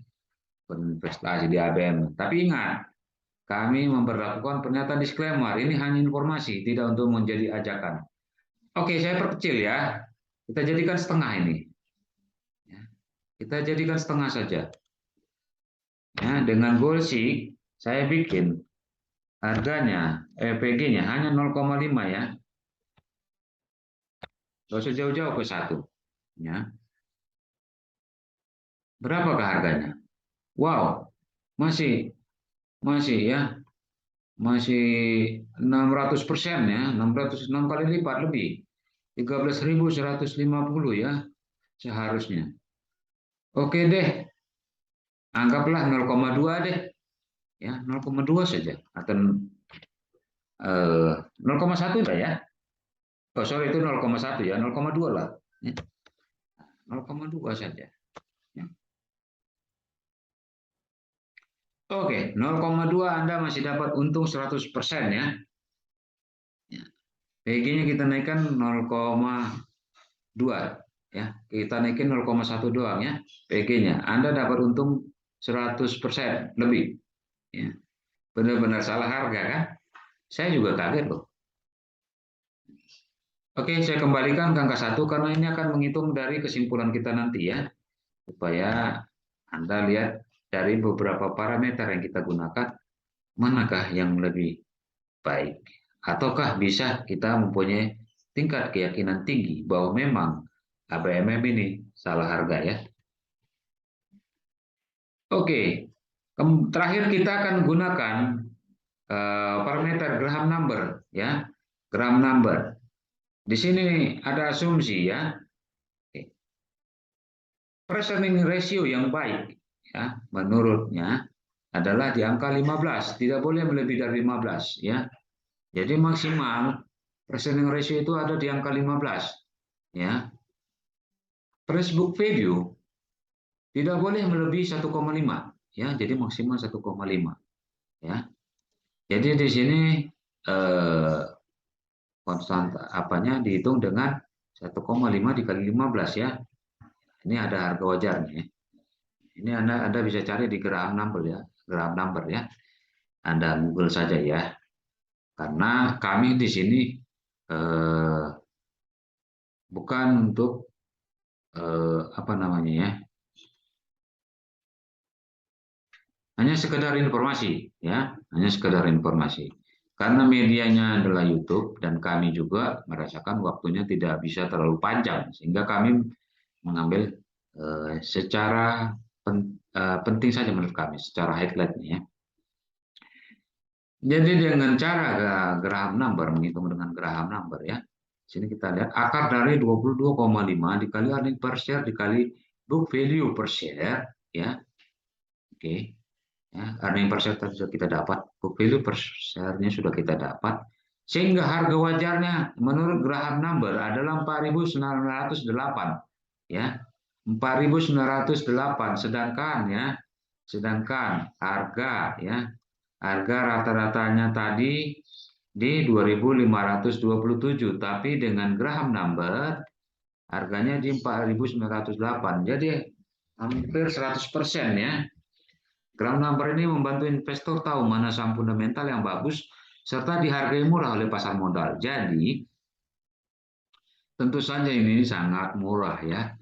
berinvestasi di ABM. Tapi ingat, kami memperlakukan pernyataan disclaimer. Ini hanya informasi, tidak untuk menjadi ajakan. Oke, saya perkecil ya. Kita jadikan setengah ini. Ya, kita jadikan setengah saja. Ya, dengan Golsik, saya bikin harganya, PG-nya hanya 0,5 ya. Tidak usah jauh-jauh ke 1. Ya. Berapakah harganya? Wow, masih masih ya, masih 600% ya, 606 kali lipat lebih. 13.150 ya seharusnya. Oke deh, anggaplah 0,2 deh. Ya, 0,2 saja atau 0,1 lah ya. Oh, sorry itu 0,1 ya, 0,2 lah. Ya, 0,2 saja. Ya. Oke, 0,2 Anda masih dapat untung 100% ya. Ya. PG-nya kita naikkan 0,2 ya. Kita naikin 0,1 doang ya PG-nya. Anda dapat untung 100% lebih. Ya. Benar-benar salah harga kan? Saya juga kaget loh. Oke, saya kembalikan ke angka 1 karena ini akan menghitung dari kesimpulan kita nanti ya. Supaya Anda lihat dari beberapa parameter yang kita gunakan, manakah yang lebih baik. Ataukah bisa kita mempunyai tingkat keyakinan tinggi bahwa memang ABMM ini salah harga ya. Oke, terakhir kita akan gunakan parameter Graham number ya. Graham number. Di sini ada asumsi ya. Price earning ratio yang baik ya menurutnya adalah di angka 15, tidak boleh melebihi dari 15 ya. Jadi maksimal price earning ratio itu ada di angka 15 ya. Price book value tidak boleh melebihi 1,5 ya, jadi maksimal 1,5 ya. Jadi di sini konstan apanya dihitung dengan 1,5 dikali 15 ya. Ini ada harga wajarnya ya. Ini Anda bisa cari di Graham number ya, Graham number ya. Anda Google saja ya. Karena kami di sini bukan untuk apa namanya ya, hanya sekedar informasi ya, hanya sekedar informasi. Karena medianya adalah YouTube dan kami juga merasakan waktunya tidak bisa terlalu panjang sehingga kami mengambil secara penting saja menurut kami, secara highlightnya ya. Jadi dengan cara Graham number, menghitung dengan Graham number ya. Sini kita lihat akar dari 22,5 dikali earning per share dikali book value per share ya. Oke. Ya, earning per share sudah kita dapat, book value per share-nya sudah kita dapat. Sehingga harga wajarnya menurut Graham number adalah 4.908 ya. 4.908 sedangkan harga ya, harga rata-ratanya tadi di 2.527, tapi dengan Graham number harganya di 4.908. Jadi hampir 100% ya. Graham number ini membantu investor tahu mana saham fundamental yang bagus serta dihargai murah oleh pasar modal. Jadi tentu saja ini sangat murah ya.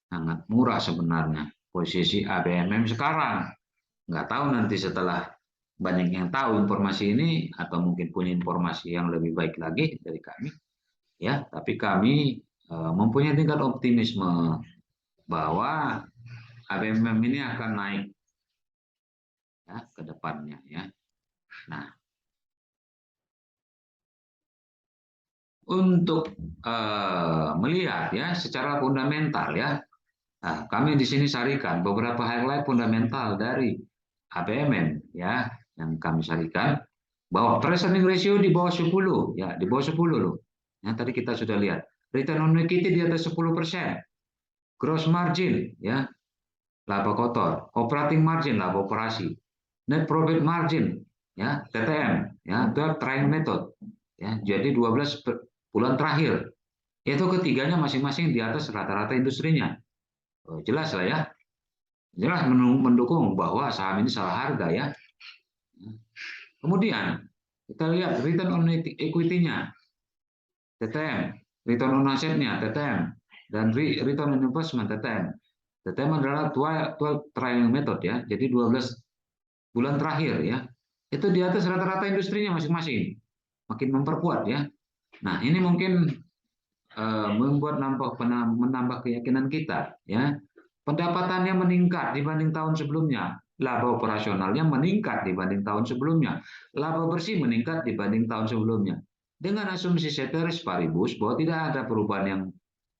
Sangat murah sebenarnya posisi ABMM sekarang. Nggak tahu nanti setelah banyak yang tahu informasi ini atau mungkin punya informasi yang lebih baik lagi dari kami ya, tapi kami mempunyai tingkat optimisme bahwa ABMM ini akan naik ya ke depannya ya. Nah, untuk melihat ya secara fundamental ya. Nah, kami di sini sarikan beberapa highlight fundamental dari ABMM ya yang kami sarikan bahwa price earning ratio di bawah 10 ya, di bawah 10 loh. Yang tadi kita sudah lihat. Return on equity di atas 10%. Gross margin ya, laba kotor. Operating margin, laba operasi. Net profit margin ya, TTM ya, itu trailing method ya. Jadi 12 bulan terakhir. Itu ketiganya masing-masing di atas rata-rata industrinya. Oh, jelas lah ya. Jelas mendukung bahwa saham ini salah harga ya. Kemudian kita lihat return on equity-nya, TTM, return on asset-nya, TTM, dan return on investment, TTM. TTM adalah 12 trailing method ya, jadi 12 bulan terakhir ya. Itu di atas rata-rata industrinya masing-masing. Makin memperkuat ya. Nah, ini mungkin membuat menambah keyakinan kita ya. Pendapatannya meningkat dibanding tahun sebelumnya, laba operasionalnya meningkat dibanding tahun sebelumnya, laba bersih meningkat dibanding tahun sebelumnya. Dengan asumsi ceteris paribus bahwa tidak ada perubahan yang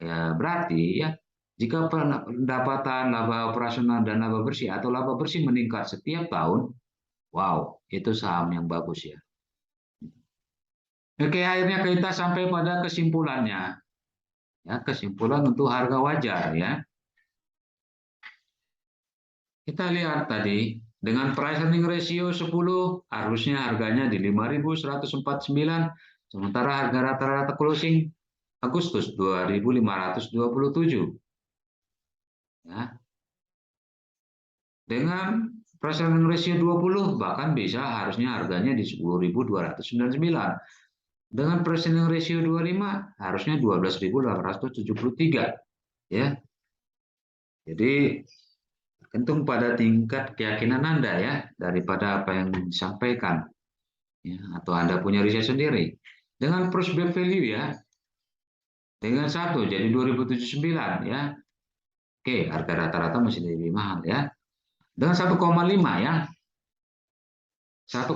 ya, berarti ya, jika pendapatan laba operasional dan laba bersih atau laba bersih meningkat setiap tahun, wow, itu saham yang bagus ya. Oke, akhirnya kita sampai pada kesimpulannya. Ya, kesimpulan untuk harga wajar ya. Kita lihat tadi, dengan price earning ratio 10, harusnya harganya di 5.149, sementara harga rata-rata closing Agustus 2.527. Ya. Dengan price earning ratio 20, bahkan bisa harusnya harganya di 10.299. Dengan price earning ratio 25, harusnya 12.873. Ya. Jadi tergantung pada tingkat keyakinan Anda ya, daripada apa yang disampaikan. Ya, atau Anda punya riset sendiri. Dengan prospect value ya, dengan 1 jadi 2079 ya. Oke, harga rata-rata masih lebih mahal ya. Dengan 1,5 ya. 1,5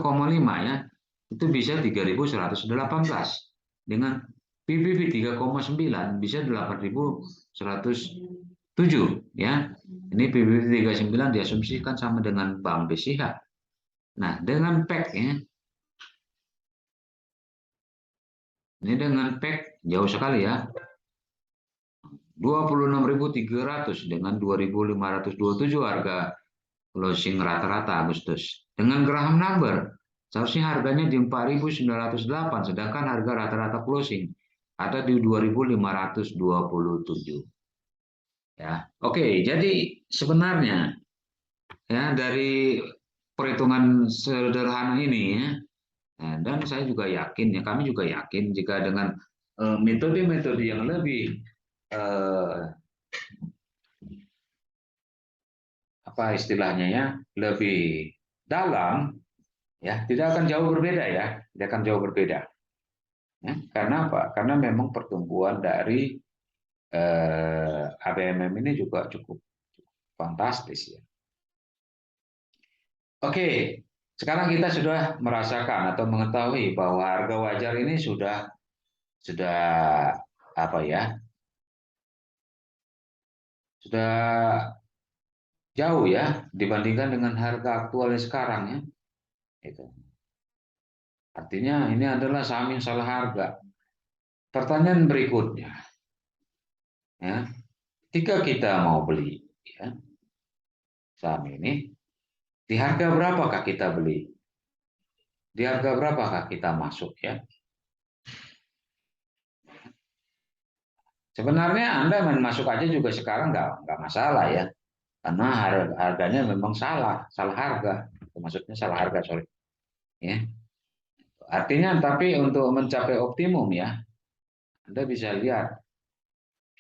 ya. Itu bisa 3.118. Dengan PBV 3,9 bisa 8.107 ya. Ini PBV 39 diasumsikan sama dengan Bank BCH. Nah, dengan PEG ya. Ini dengan PEG jauh sekali ya. 26.300 dengan 2.527 harga closing rata-rata Agustus. Dengan Graham number, seharusnya harganya di 4.908, sedangkan harga rata-rata closing ada di 2.527. Ya, oke. Jadi sebenarnya ya dari perhitungan sederhana ini ya, dan saya juga yakin ya, kami juga yakin jika dengan metode-metode yang lebih eh, apa istilahnya ya, lebih dalam ya, tidak akan jauh berbeda ya, tidak akan jauh berbeda ya. Karena apa? Karena memang pertumbuhan dari ABMM ini juga cukup fantastis ya. Oke, sekarang kita sudah merasakan atau mengetahui bahwa harga wajar ini sudah apa ya, sudah jauh ya dibandingkan dengan harga aktualnya sekarang ya. Itu. Artinya ini adalah saham yang salah harga. Pertanyaan berikutnya, ya, ketika kita mau beli ya, saham ini, di harga berapakah kita beli? Di harga berapakah kita masuk ya? Sebenarnya Anda main masuk aja juga sekarang nggak masalah ya, karena harganya memang salah harga. Maksudnya salah harga, sorry. Ya. Artinya tapi untuk mencapai optimum ya, Anda bisa lihat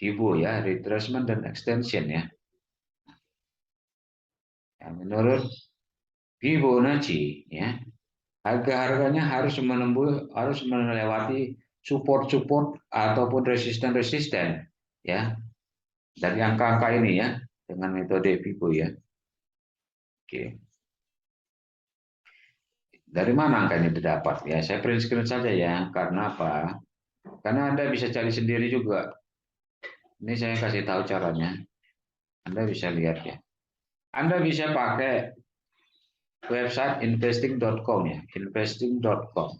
FIBO ya, retracement dan extension ya. Menurut Fibonacci ya, harga-harganya harus melewati support-support ataupun resisten-resisten ya dari angka-angka ini ya dengan metode FIBO ya. Oke. Dari mana angka ini didapat ya? Saya print screen saja ya. Karena apa? Karena Anda bisa cari sendiri juga. Ini saya kasih tahu caranya. Anda bisa lihat ya. Anda bisa pakai website investing.com ya, investing.com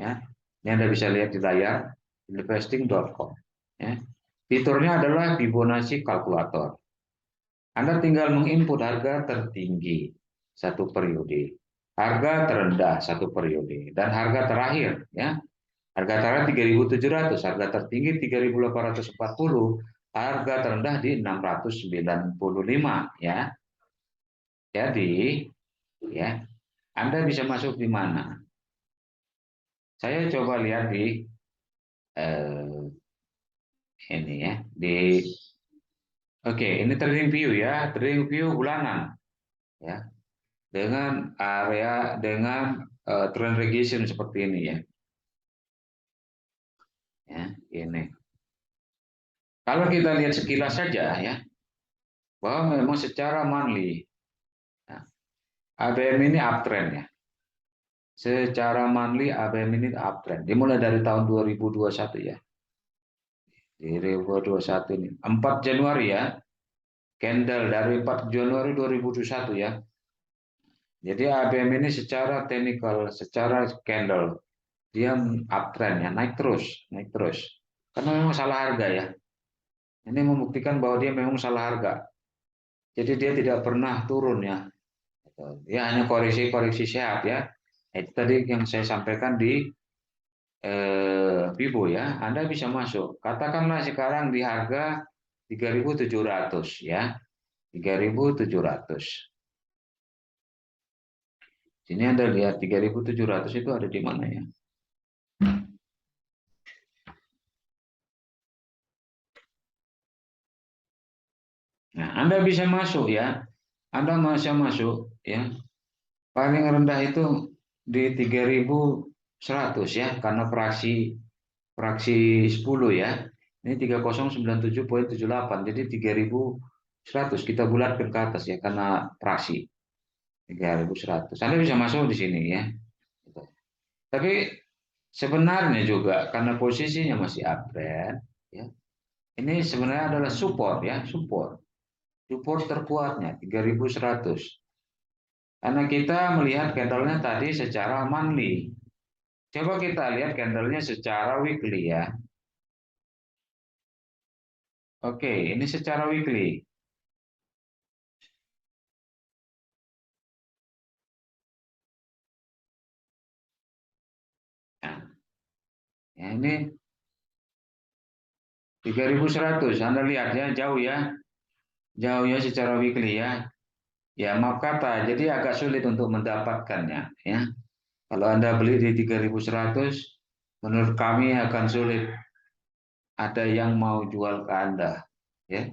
ya. Ini Anda bisa lihat di layar investing.com ya. Fiturnya adalah Fibonacci kalkulator. Anda tinggal menginput harga tertinggi satu periode, harga terendah satu periode, dan harga terakhir ya. Harga terakhir 3.700, harga tertinggi 3.840, harga terendah di 695 ya. Jadi ya, Anda bisa masuk di mana? Saya coba lihat di eh, ini ya, di oke, ini trading view ya, trading view bulanan ya, dengan area dengan trend regression seperti ini ya. Ya, ini. Kalau kita lihat sekilas saja ya, bahwa memang secara monthly ya, ABM ini uptrend ya. Secara monthly ABM ini uptrend. Dimulai dari tahun 2021 ya. Di 2021 ini. 4 Januari ya. Candle dari 4 Januari 2021 ya. Jadi ABM ini secara teknikal, secara candle dia uptrend ya, naik terus, naik terus. Karena memang salah harga ya. Ini membuktikan bahwa dia memang salah harga. Jadi dia tidak pernah turun ya. Dia hanya koreksi-koreksi sehat ya. Itu tadi yang saya sampaikan di Vivo ya. Anda bisa masuk. Katakanlah sekarang di harga 3.700 ya. 3.700. Sini Anda lihat 3.700 itu ada di mana ya? Nah, Anda bisa masuk ya. Anda bisa masuk ya. Paling rendah itu di 3.100 ya, karena fraksi 10 ya. Ini 3097,78. Jadi 3.100 kita bulatkan ke atas ya, karena fraksi 3.100. Anda bisa masuk di sini ya. Tapi sebenarnya juga karena posisinya masih uptrend ya. Ini sebenarnya adalah support ya, support terkuatnya 3.100. Karena kita melihat candlenya tadi secara monthly. Coba kita lihat candlenya secara weekly ya. Oke, ini secara weekly. Nah, ya ini 3.100. Anda lihat ya, jauh ya. Jauh ya secara weekly ya. Ya, maaf kata, jadi agak sulit untuk mendapatkannya ya. Kalau Anda beli di 3.100, menurut kami akan sulit ada yang mau jual ke Anda ya.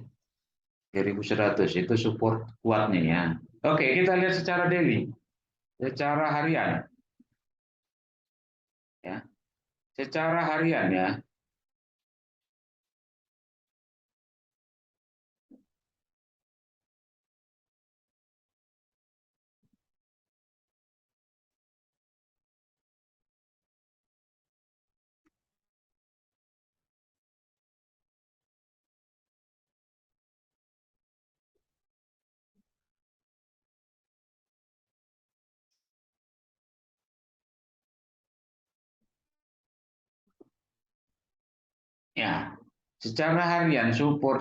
3.100 itu support kuatnya ya. Oke, kita lihat secara daily, secara harian ya. Secara harian ya. Ya, secara harian support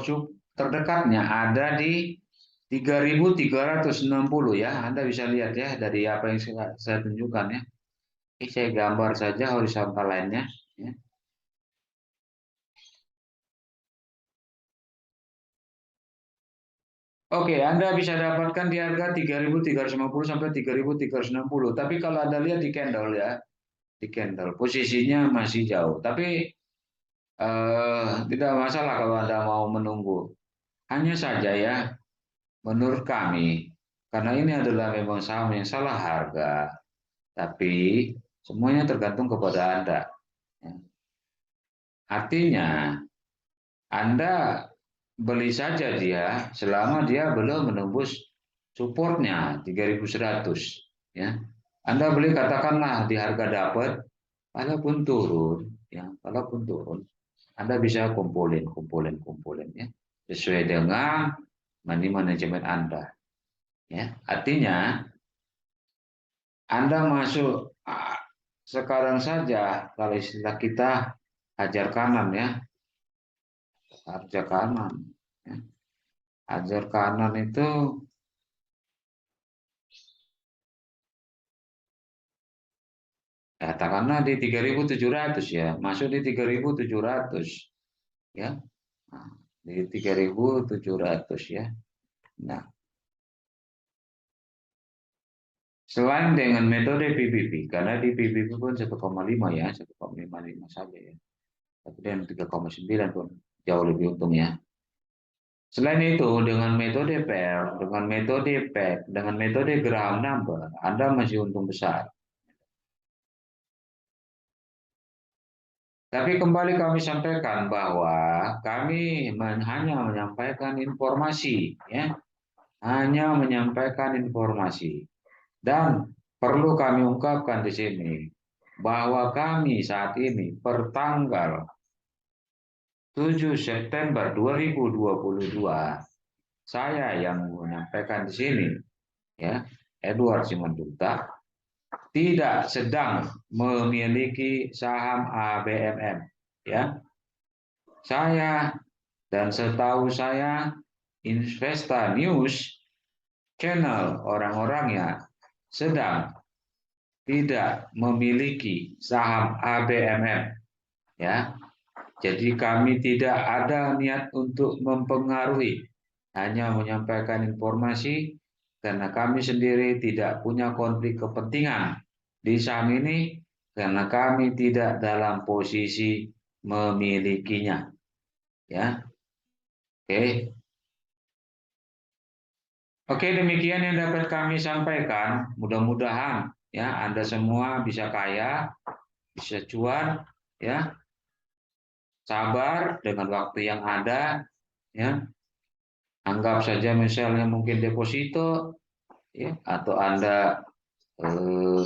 terdekatnya ada di 3.360 ya. Anda bisa lihat ya dari apa yang saya tunjukkan ya. Ini saya gambar saja horizontal line-nya ya. Oke, Anda bisa dapatkan di harga 3.350 sampai 3.360. Tapi kalau Anda lihat di candle ya, di candle posisinya masih jauh. Tapi tidak masalah kalau Anda mau menunggu. Hanya saja ya, menurut kami, karena ini adalah memang saham yang salah harga, tapi semuanya tergantung kepada Anda. Ya. Artinya, Anda beli saja dia selama dia belum menembus supportnya 3.100. Ya. Anda beli katakanlah di harga dapat, walaupun turun, ya, kalaupun turun, Anda bisa kumpulin ya, sesuai dengan money manajemen Anda. Ya, artinya Anda masuk sekarang saja, kalau istilah kita hajar kanan ya, hajar kanan. Ya. Hajar kanan itu katakanlah di 3.700 ya, masuk di 3.700 ya. Nah, di 3.700 ya. Nah, selain dengan metode PBB, karena di PBB pun 1,5 ya, 1,55 saja ya. Tapi dengan 3,9 pun jauh lebih untung ya. Selain itu, dengan metode pair, dengan metode pack, dengan metode Graham number, Anda masih untung besar. Tapi kembali kami sampaikan bahwa kami hanya menyampaikan informasi, ya, hanya menyampaikan informasi. Dan perlu kami ungkapkan di sini bahwa kami saat ini per tanggal 7 September 2022, saya yang menyampaikan di sini, ya, Edward Simanjuntak, tidak sedang memiliki saham ABMM, ya. Saya dan setahu saya Investa News channel orang-orangnya sedang tidak memiliki saham ABMM, ya. Jadi kami tidak ada niat untuk mempengaruhi, hanya menyampaikan informasi karena kami sendiri tidak punya konflik kepentingan di saham ini karena kami tidak dalam posisi memilikinya, ya. Oke. Oke, demikian yang dapat kami sampaikan. Mudah-mudahan ya Anda semua bisa kaya, bisa cuan, ya. Sabar dengan waktu yang ada, ya. Anggap saja misalnya mungkin deposito, ya, atau Anda eh,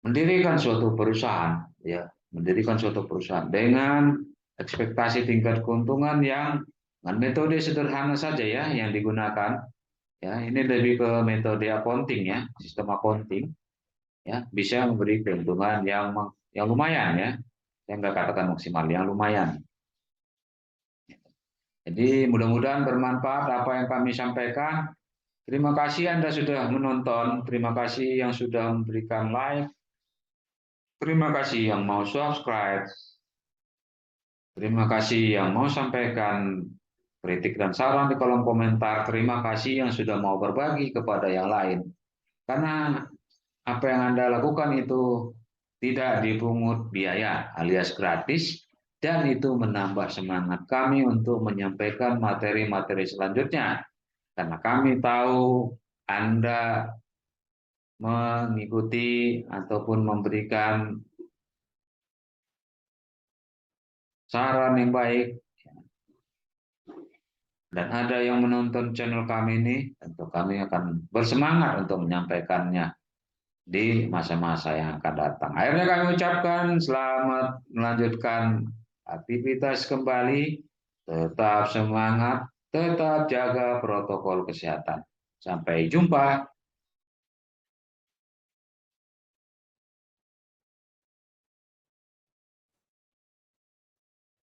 mendirikan suatu perusahaan, ya, mendirikan suatu perusahaan dengan ekspektasi tingkat keuntungan yang dengan metode sederhana saja ya yang digunakan. Ya, ini lebih ke metode accounting ya, sistem accounting ya, bisa memberi keuntungan yang lumayan ya. Saya nggak katakan maksimal, yang lumayan. Jadi mudah-mudahan bermanfaat apa yang kami sampaikan. Terima kasih Anda sudah menonton, terima kasih yang sudah memberikan like, terima kasih yang mau subscribe, terima kasih yang mau sampaikan kritik dan saran di kolom komentar, terima kasih yang sudah mau berbagi kepada yang lain. Karena apa yang Anda lakukan itu tidak dipungut biaya alias gratis dan itu menambah semangat kami untuk menyampaikan materi-materi selanjutnya. Karena kami tahu Anda mengikuti ataupun memberikan saran yang baik dan ada yang menonton channel kami ini, tentu kami akan bersemangat untuk menyampaikannya di masa-masa yang akan datang. Akhirnya kami ucapkan selamat melanjutkan aktivitas kembali, tetap semangat, tetap jaga protokol kesehatan. Sampai jumpa.